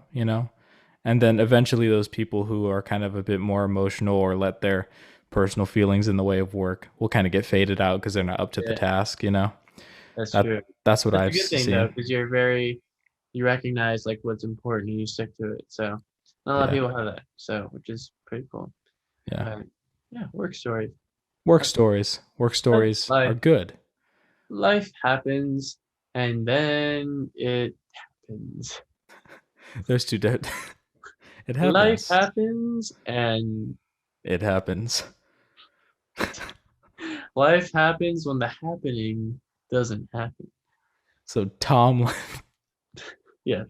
and then eventually those people who are kind of a bit more emotional or let their personal feelings in the way of work will kind of get faded out because they're not up to the task, That's true. That's what That's a I've good thing though, seen. because you recognize like what's important and you stick to it. So not a lot of Yeah. people have that. So which is pretty cool. Yeah. Yeah, work story. Work stories are good. Life happens, and then it happens. There's two It Life happens. happens, and It happens. life happens when the happening doesn't happen. So Tom, Yeah,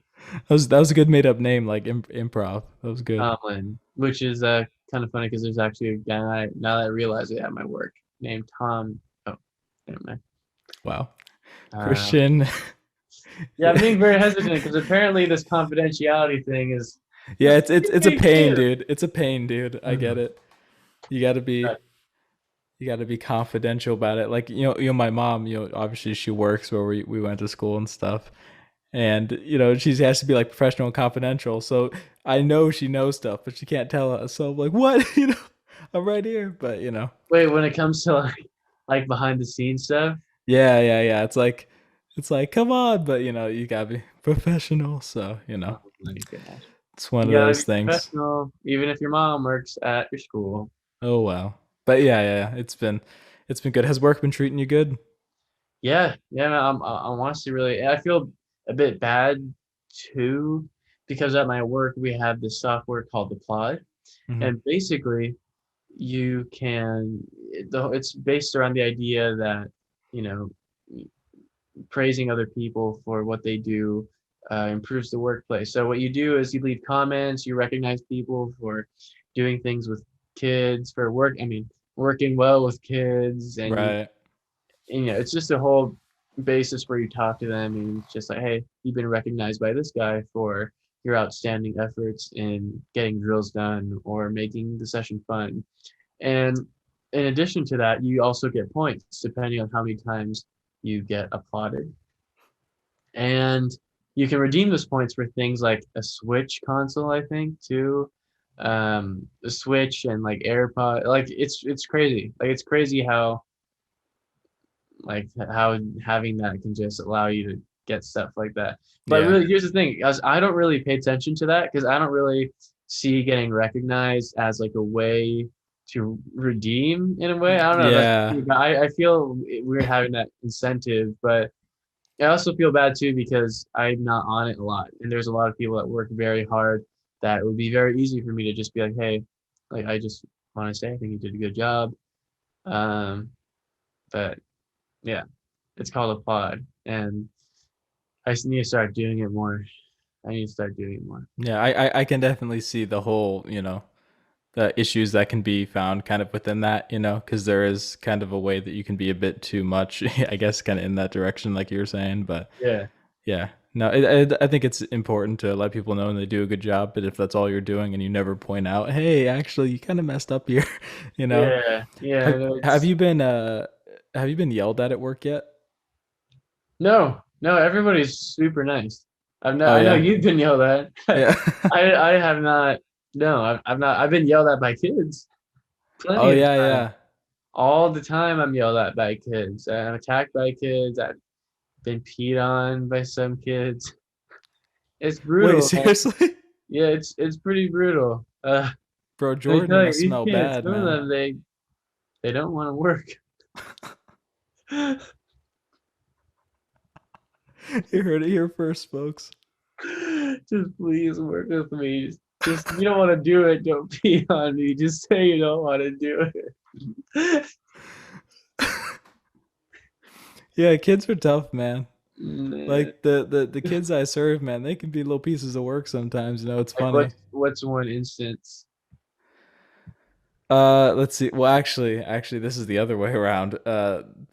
that was a good made up name, like improv. That was good. Tomlin, which is kind of funny because there's actually a guy now that I realize it at my work named Tom. Oh, never mind. Wow, Uh, Christian. yeah, I'm being very hesitant because apparently this confidentiality thing is. Yeah, it's a big pain, deal. dude. It's a pain, dude. I get it. You got to be confidential about it. Like my mom. Obviously she works where we went to school and stuff, and she has to be like professional and confidential. So I know she knows stuff, but she can't tell us. So I'm like, what? I'm right here, but Wait, when it comes to like behind the scenes stuff. yeah. It's like, come on, but you gotta be professional. So Oh my gosh. it's one You of gotta those be things. professional, even if your mom works at your school. Oh wow. But yeah. It's been good. Has work been treating you good? Yeah, man, I'm honestly really. I feel a bit bad too because at my work we have this software called the Plod, Mhm. and basically you can. It's based around the idea that you know praising other people for what they do improves the workplace. So what you do is you leave comments, you recognize people for doing things with kids, for work. I mean, working well with kids, and Right. it's just a whole basis where you talk to them, and it's just like, hey, you've been recognized by this guy for your outstanding efforts in getting drills done or making the session fun. And in addition to that, you also get points depending on how many times you get applauded. And you can redeem those points for things like a Switch console, I think, too. The Switch and like AirPod, like it's crazy. Like it's crazy how having that can just allow you to get stuff like that. But Yeah. really, here's the thing: as I don't really pay attention to that because I don't really see getting recognized as like a way to redeem in a way. I don't know. Yeah. I feel weird having that incentive, but I also feel bad too because I'm not on it a lot, and there's a lot of people that work very hard. That it would be very easy for me to just be like, hey, like I just want to say I think you did a good job. But yeah, it's called a pod, and I just need to start doing it more. I need to start doing it more. Yeah, I can definitely see the whole, the issues that can be found kind of within that, because there is kind of a way that you can be a bit too much, I guess, kind of in that direction, like you were saying. But Yeah, yeah, no, I think it's important to let people know when they do a good job. But if that's all you're doing and you never point out, hey, actually, you kind of messed up here, yeah. Have, No, have you been yelled at work yet? no. Everybody's super nice. Oh I know yeah, you've been yelled at. yeah. I have not. No, I've not. I've been yelled at by kids Oh plenty of yeah, time. yeah. All the time, I'm yelled at by kids. I'm attacked by kids. I've been peed on by some kids. It's Wait, brutal, man. seriously? Yeah, it's pretty brutal. Bro, Let me Jordan, it tell you, must these smell kids, bad, some of man. them they don't want to work. You heard it here first, folks. Just please work with me. Just you don't want to do it, don't pee on me. Just say you don't want to do it. Yeah, kids are tough, man. Nah. Like the kids I serve, man, they can be little pieces of work sometimes. It's Like funny. what's one instance? Let's see. Well, actually, this is the other way around.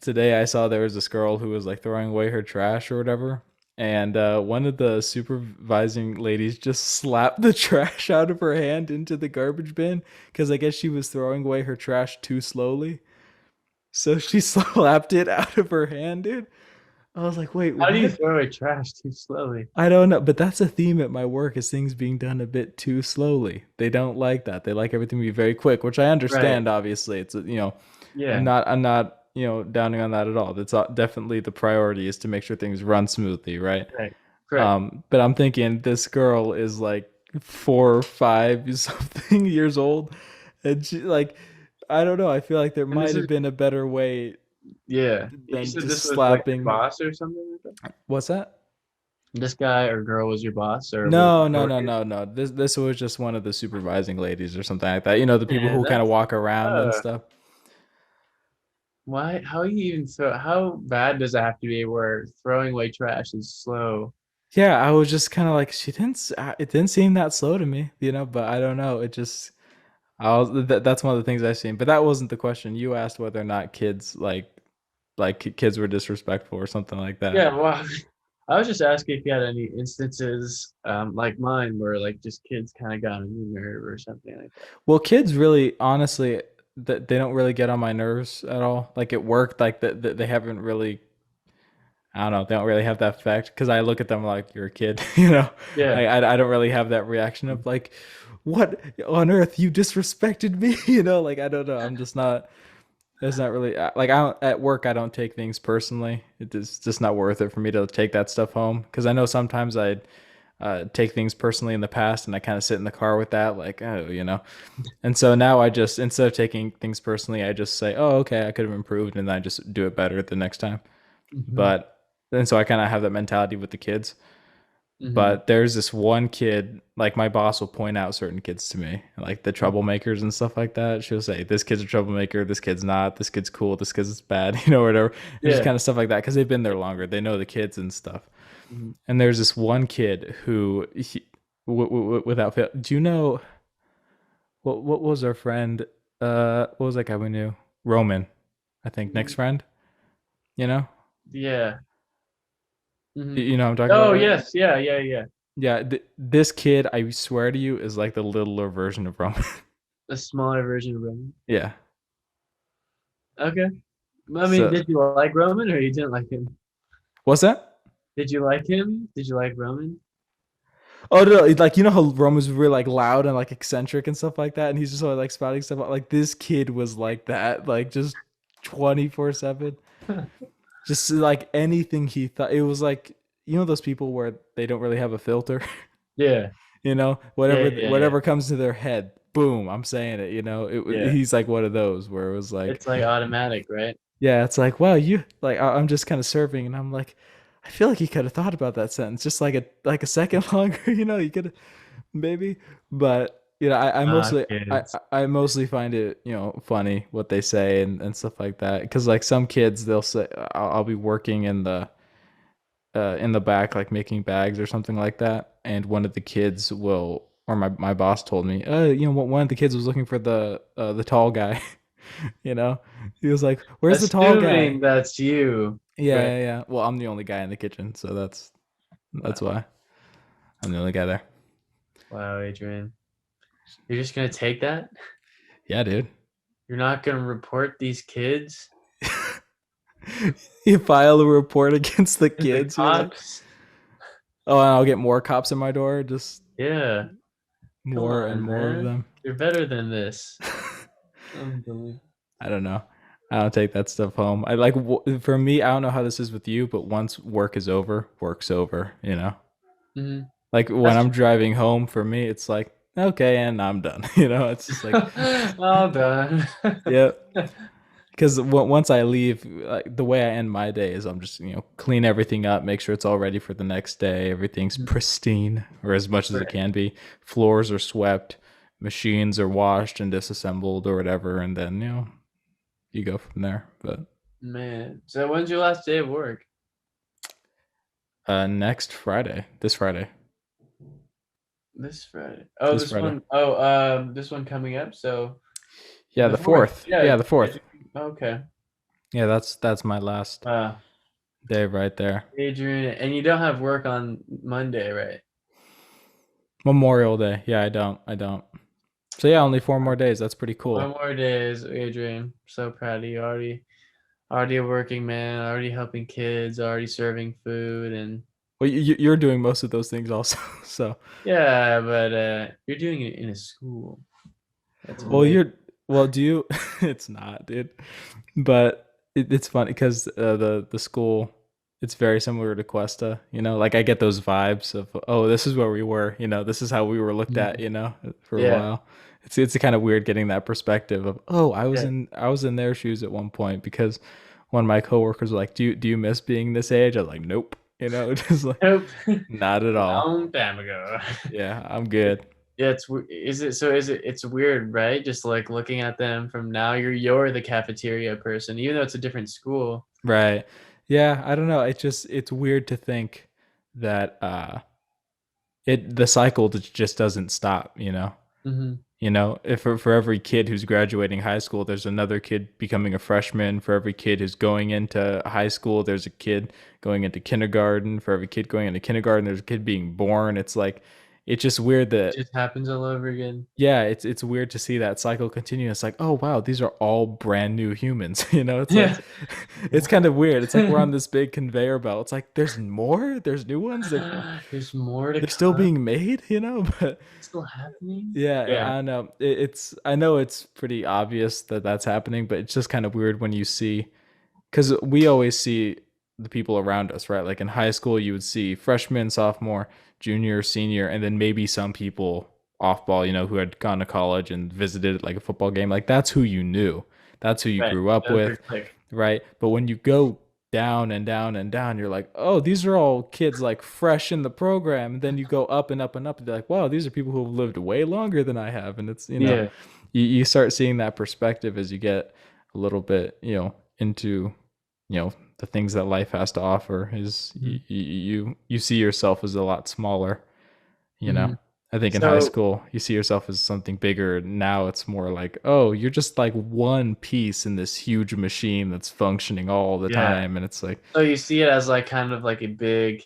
Today I saw there was this girl who was like throwing away her trash or whatever, and one of the supervising ladies just slapped the trash out of her hand into the garbage bin because I guess she was throwing away her trash too slowly. So she slapped it out of her hand, dude. I was like, wait, How do you what? throw away trash too slowly? I don't know, but that's a theme at my work is things being done a bit too slowly. They don't like that. They like everything to be very quick, which I understand. Obviously, it's Yeah. I'm not downing on that at all. That's definitely the priority is to make sure things run smoothly, right? Right. Correct. But I'm thinking this girl is like 4 or 5 something years old, and she like I don't know. I feel like there And this might is have been a better way yeah. You than said just this was like your slapping. boss or something like that? What's that? This guy or girl was your boss, or No, no, no, coworker? no, no. This was just one of the supervising ladies or something like that. You know, the people Man, who kind of that's walk around and uh, stuff. why? How you even throw? How bad does it have to be where throwing away trash is slow? Yeah, I was just kind of like, she didn't. It didn't seem that slow to me, you know. But I don't know. It just. That's one of the things I've seen. But that wasn't the question. You asked whether or not kids kids were disrespectful or something like that. Yeah, well, I was just asking if you had any instances like mine where like just kids kind of got on your nerve or something like that. Well, kids really, honestly, that they don't really get on my nerves at all. Like at work, like they haven't really. I don't know. They don't really have that effect because I look at them like you're a kid. You know, Yeah. I don't really have that reaction of like, what on earth you disrespected me. You know, like I don't know. I'm just not. It's not really like I don't, at work. I don't take things personally. It's just not worth it for me to take that stuff home because I know sometimes I'd take things personally in the past, and I kind of sit in the car with that, like, oh, you know. And so now I just, instead of taking things personally, I just say, oh, okay, I could have improved, and then I just do it better the next time. Hmm. But and so I kind of have that mentality with the kids. Hmm. But there's this one kid, like my boss will point out certain kids to me, like the troublemakers and stuff like that. She'll say, this kid's a troublemaker, this kid's not, this kid's cool, this kid's bad, you know, whatever. And just Yeah. kind of stuff like that because they've been there longer. They know the kids and stuff. Hmm. And there's this one kid who, without fail, do you know what was our friend? What was that guy we knew? Roman, I think. Next friend, you know? Yeah. Hmm. You know what I'm talking about, Oh right? yes, yeah, yeah, yeah. Yeah, this kid, I swear to you, is like the littler version of Roman. A smaller version of Roman. Yeah. Okay. I mean, So did you like Roman or you didn't like him? what's that? Did you like him? Did you like Roman? Oh no, like you know how Roman's really like loud and like eccentric and stuff like that, and he's just always like spouting stuff out. Like this kid was like that, like just 24/7. Just like anything he thought, it was like, you know those people where they don't really have a filter. Yeah. You know, Yeah, whatever yeah, yeah. whatever comes to their head, boom, I'm saying it. You know, Yeah. he's like one of those where it was like, It's like automatic, right? yeah, it's like, wow, you like I'm just kind of serving, and I'm like, I feel like you could have thought about that sentence just like a second longer. You know, you could have maybe, but you know, I Ah, mostly kids. I mostly find it, you know, funny what they say and stuff like that because like some kids they'll say I'll be working in the back like making bags or something like that, and one of the kids will, or my boss told me, you know, one of the kids was looking for the tall guy. You know, he was like, where's the tall guy? Assuming that's you, Yeah, right? yeah, yeah. Well, I'm the only guy in the kitchen, so that's Wow. why I'm the only guy there. Wow, Adrian. You're just gonna take that? Yeah, dude. You're not gonna report these kids You file a report against the to the kids. You're like, cops? oh, and I'll get more cops in my door. Just Yeah. Come more and on, more of man. them. You're better than this. Unbelievable. I don't know. I don't take that stuff home. I like for me. I don't know how this is with you, but once work is over, work's over. You know, Hmm. like when That's I'm driving home, for me, it's like okay, and I'm done. You know, it's just like all done. yeah. Because once I leave, like, the way I end my day is I'm just, you know, clean everything up, make sure it's all ready for the next day. Everything's pristine, or as much as it Right. can be. Floors are swept, machines are washed and disassembled or whatever, and then, you know, you go from there. But Man. So when's your last day of work? next Friday, this Friday, This Friday. Oh, this this Friday. one. Oh, this one coming up. So Yeah, the the fourth. fourth. Yeah. Yeah, the fourth. Okay. Yeah, that's my last Uh, day right there. Adrian, and you don't have work on Monday, right? Memorial Day. Yeah, I don't. So yeah, only 4 more days. That's pretty 4 cool. more days, Adrian. So proud of you. Already a working man. Already helping kids. Already serving food, and Well, you're doing most of those things also. So. yeah, but you're doing it in a school. That's Well, amazing. do you? It's not, dude. But it's funny because the school, it's very similar to Cuesta. You know, like I get those vibes of, oh, this is where we were. You know, this is how we were looked at. Mhm. You know, for a Yeah. while. It's kind of weird getting that perspective of, oh, Yeah. I was in their shoes at one point because one of my coworkers was like, do you miss being this age? I was like, nope. Just like Nope. not at all. Long time ago. Yeah, I'm good. Yeah, it's weird, right? Just like looking at them from now, you're the cafeteria person, even though it's a different school. Right. Yeah, I don't know. It's weird to think that the cycle just doesn't stop, Mm-hmm. If for every kid who's graduating high school, there's another kid becoming a freshman. For every kid who's going into high school, there's a kid going into kindergarten. For every kid going into kindergarten, there's a kid being born. It's like, it's just weird It that, just happens all over again. yeah, it's weird to see that cycle continue. It's like, oh wow, these are all brand new humans. It's Yeah. like, it's kind of weird. It's like we're on this big conveyor belt. It's like there's more, there's new ones. There's more to They're still come. being made, but It's still happening. yeah, Yeah. I know. I know it's pretty obvious that that's happening, but it's just kind of weird when you see, because we always see the people around us, right? Like in high school, you would see freshman, sophomore, junior, senior, and then maybe some people off ball, who had gone to college and visited like a football game. Like that's who you knew. That's who you Right. grew up That was with, pretty quick. right? But when you go down and down and down, you're like, oh, these are all kids like fresh in the program. And then you go up and up and up, and you're like, wow, these are people who have lived way longer than I have. And it's, Yeah. you start seeing that perspective as you get a little bit, into, the things that life has to offer. Is you see yourself as a lot smaller, Mhm. I think in high school, you see yourself as something bigger. Now it's more like, oh, you're just like one piece in this huge machine that's functioning all the Yeah. time. And it's like, So you see it as like kind of like a big.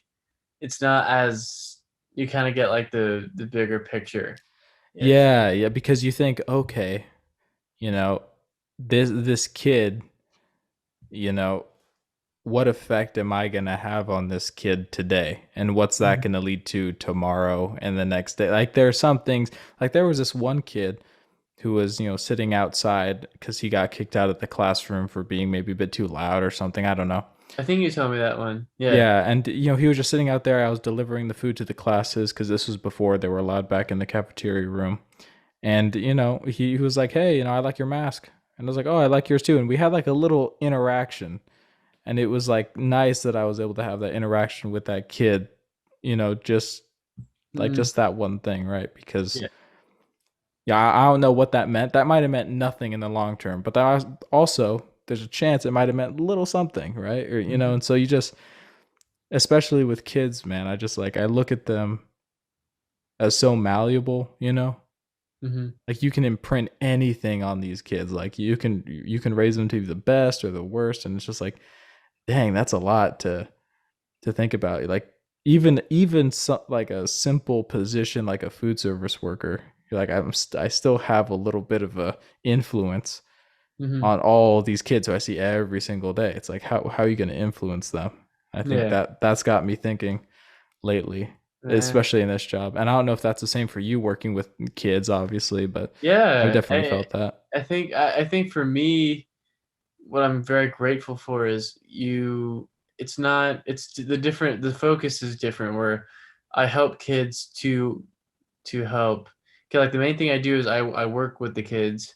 It's not as you kind of get like the bigger picture. yeah, because you think, okay, this kid, what effect am I gonna have on this kid today? And what's that gonna lead to tomorrow and the next day? Like there are some things, like there was this one kid who was, sitting outside because he got kicked out of the classroom for being maybe a bit too loud or something. I don't know. I think you told me that one. Yeah. Yeah, and he was just sitting out there. I was delivering the food to the classes because this was before they were allowed back in the cafeteria room. And he was like, "Hey, I like your mask." And I was like, "Oh, I like yours too." And we had like a little interaction, and it was like nice that I was able to have that interaction with that kid. Just like Mhm. just that one thing, right? Because Yeah. yeah, I don't know what that meant. That might have meant nothing in the long term, but that was also there's a chance it might have meant a little something, right? Or and so you just, especially with kids, man, I look at them as so malleable, Mhm. like you can imprint anything on these kids. Like you can raise them to be the best or the worst, and it's just like, dang, that's a lot to think about. Like even so, like a simple position like a food service worker, you're like, I still have a little bit of a influence Mhm. on all these kids who I see every single day. It's like, how are you going to influence them? I think Yeah. that's got me thinking lately, especially in this job. And I don't know if that's the same for you working with kids, obviously, but I've Yeah. definitely felt that. I think for me, what I'm very grateful for is you. It's not. It's the different. The focus is different. Where I help kids to help. 'Cause, like the main thing I do is I work with the kids,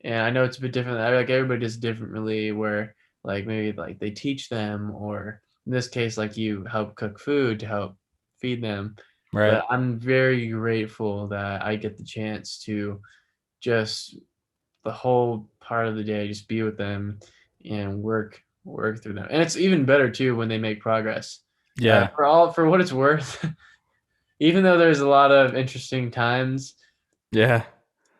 and I know it's a bit different. Like everybody does differently. Where like maybe like they teach them, or in this case, like you help cook food to help feed them. Right. But I'm very grateful that I get the chance to just the whole part of the day just be with them and work through them. And it's even better too when they make progress. Yeah. For what it's worth, even though there's a lot of interesting times, Yeah.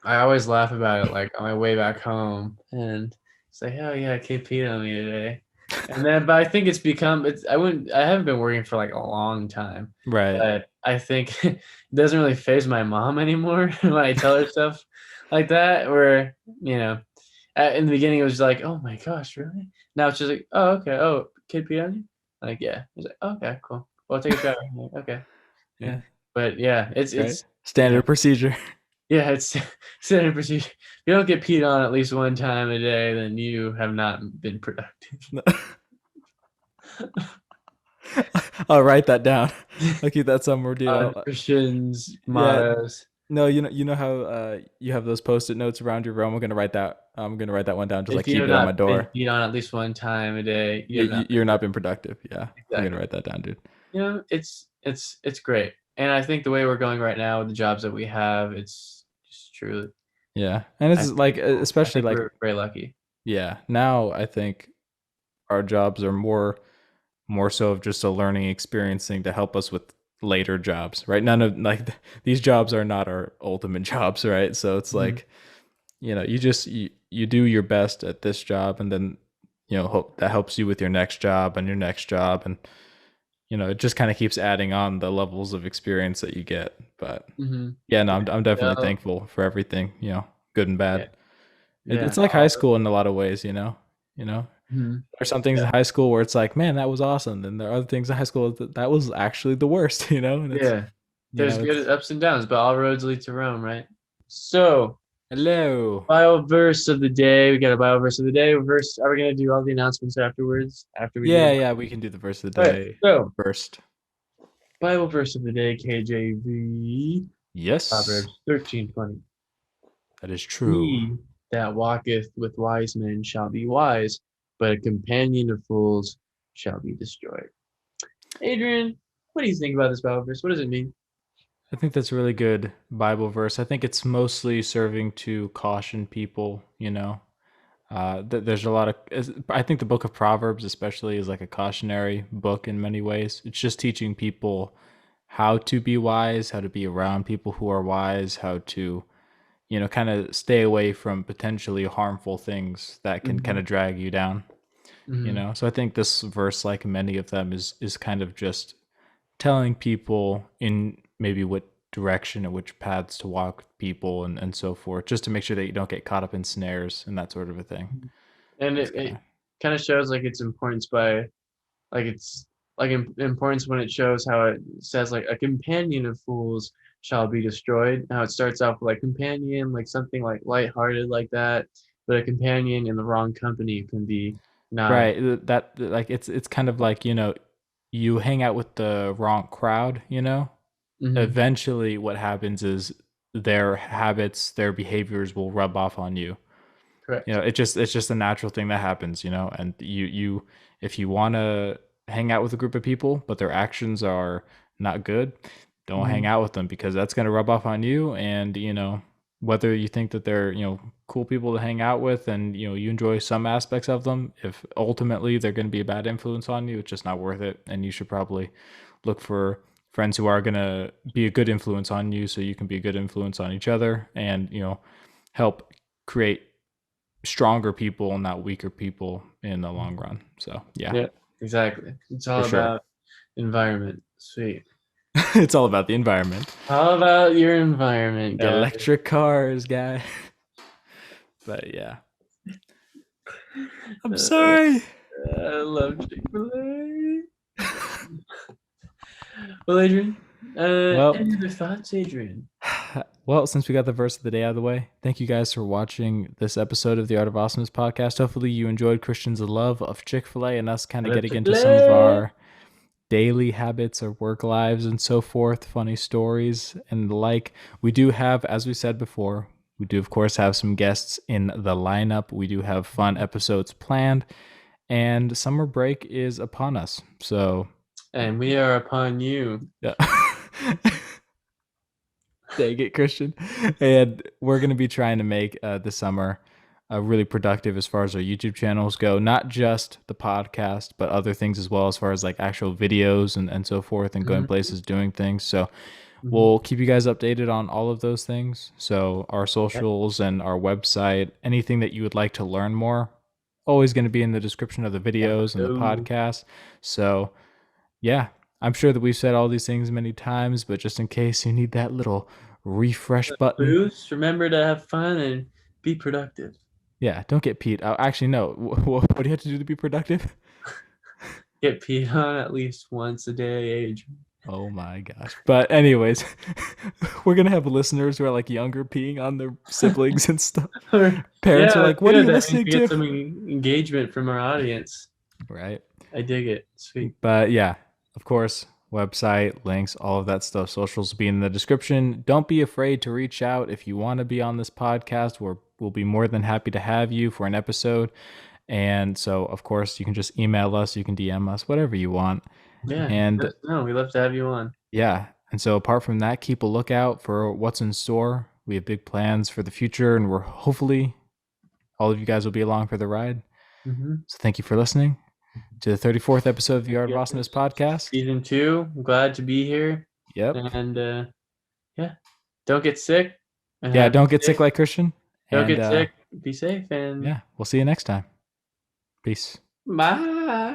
I always laugh about it like on my way back home and say, "Oh yeah, Kate peed on me today." And then but I think I haven't been working for like a long time. Right. But I think it doesn't really phase my mom anymore when I tell her stuff like that where, in the beginning it was like, "Oh my gosh, really?" Now it's just like, "Oh, okay. Oh, kid peed on you?" Like, "Yeah." He's like, "Oh, okay, cool. Well, take a shower." I'm like, "Okay." Yeah. Yeah. But yeah, Right. you know, Standard procedure. yeah, it's standard procedure. If you don't get peed on at least one time a day, then you have not been productive. I'll write that down. I'll keep that somewhere, dude. Christians, Yeah. mottos. No, you know how you have those post-it notes around your room. I'm gonna write that. I'm gonna write that one down. Just like If you keep have it on my not been door. peed on at least one time a day, you have not been You're not been productive. Yeah, I'm gonna exactly. write that down, dude. it's great. And I think the way we're going right now with the jobs that we have, it's just truly. Yeah, and I it's think like I especially think like we're very lucky. yeah. Now I think our jobs are more so of just a learning experience thing to help us with later jobs, right? None of like these jobs are not our ultimate jobs, right? So it's like you just you do your best at this job, and then hope that helps you with your next job and your next job, and it just kind of keeps adding on the levels of experience that you get. But Mm-hmm. yeah, no, I'm definitely So, thankful for everything, good and yeah, bad. It's yeah. like high school in a lot of ways, Mhm. there's some things Yeah. in high school where it's like, man, that was awesome. And there are other things in high school that was actually the worst, and it's, Yeah. There's good it's, ups and downs, but all roads lead to Rome, right? So, hello. Bible verse of the day. We got a Bible verse of the day. Verse. Are we gonna do all the announcements afterwards? After we do. Yeah, we can do the verse of the All right. day So, first. Bible verse of the day, KJV, Yes, Proverbs 13:20. that is true. He that walketh with wise men shall be wise, but a companion of fools shall be destroyed. Adrian, what do you think about this Bible verse? What does it mean? I think that's a really good Bible verse. I think it's mostly serving to caution people, there's a lot of, I think the book of Proverbs especially is like a cautionary book in many ways. It's just teaching people how to be wise, how to be around people who are wise, how to, kind of stay away from potentially harmful things that can kind of drag you down, Mm-hmm. So I think this verse, like many of them, is kind of just telling people in maybe what direction and which paths to walk with people and so forth, just to make sure that you don't get caught up in snares and that sort of a thing. And That's it kind of shows like its importance by like it's like importance when it shows how it says like a companion of fools shall be destroyed. Now it starts off with like companion, like something like lighthearted like that, but a companion in the wrong company can be not. right. That like it's kind of like, you hang out with the wrong crowd, Mm-hmm. eventually what happens is their habits, their behaviors will rub off on you. Correct. It's just a natural thing that happens, and you if you want to hang out with a group of people but their actions are not good, don't hang Mm-hmm. out with them, because that's going to rub off on you. And whether you think that they're cool people to hang out with, and you enjoy some aspects of them, if ultimately they're going to be a bad influence on you, it's just not worth it. And you should probably look for friends who are going to be a good influence on you, so you can be a good influence on each other, and help create stronger people, not weaker people, in the long run. So yeah, Yeah, exactly. It's all for sure. about environment. Sweet. It's all about the environment. How about your environment, guys? Electric cars, guy. But yeah, I'm sorry. I love Chick-fil-A. Well, Adrian, Well, any other thoughts, Adrian? well, since we got the verse of the day out of the way, thank you guys for watching this episode of the Art of Awesomeness podcast. Hopefully you enjoyed Christian's love of Chick-fil-A and us kind of getting into some of our daily habits or work lives and so forth, funny stories and the like. We do have, as we said before, we do of course have some guests in the lineup. We do have fun episodes planned, and summer break is upon us. So, And we are upon you. yeah. Dang it, Christian. And we're going to be trying to make the summer really productive as far as our YouTube channels go, not just the podcast, but other things as well, as far as like actual videos and so forth, and going places, doing things. So we'll keep you guys updated on all of those things. So our socials and our website, anything that you would like to learn more, always going to be in the description of the videos and the podcast. So yeah, I'm sure that we've said all these things many times, but just in case you need that little refresh button. Boost. Remember to have fun and be productive. Yeah, don't get peed. Actually, no. What do you have to do to be productive? Get peed on at least once a day, Adrian. Oh my gosh. But anyways, we're going to have listeners who are like younger peeing on their siblings and stuff. Parents are like, what are you listening to? Get some engagement from our audience. Right. I dig it. Sweet. But yeah, of course, website, links, all of that stuff. Socials will be in the description. Don't be afraid to reach out if you want to be on this podcast. We'll be more than happy to have you for an episode. And so, of course, you can just email us, you can DM us, whatever you want. Yeah. And No, we love to have you on. yeah. And so, apart from that, keep a lookout for what's in store. We have big plans for the future, and we're hopefully all of you guys will be along for the ride. So, thank you for listening to the 34th episode of the Art of Awesomeness podcast. Season 2. I'm glad to be here. Yep. And yeah, don't get sick. Yeah, don't get sick like Christian. Don't get sick. Be safe. And yeah, we'll see you next time. Peace. bye.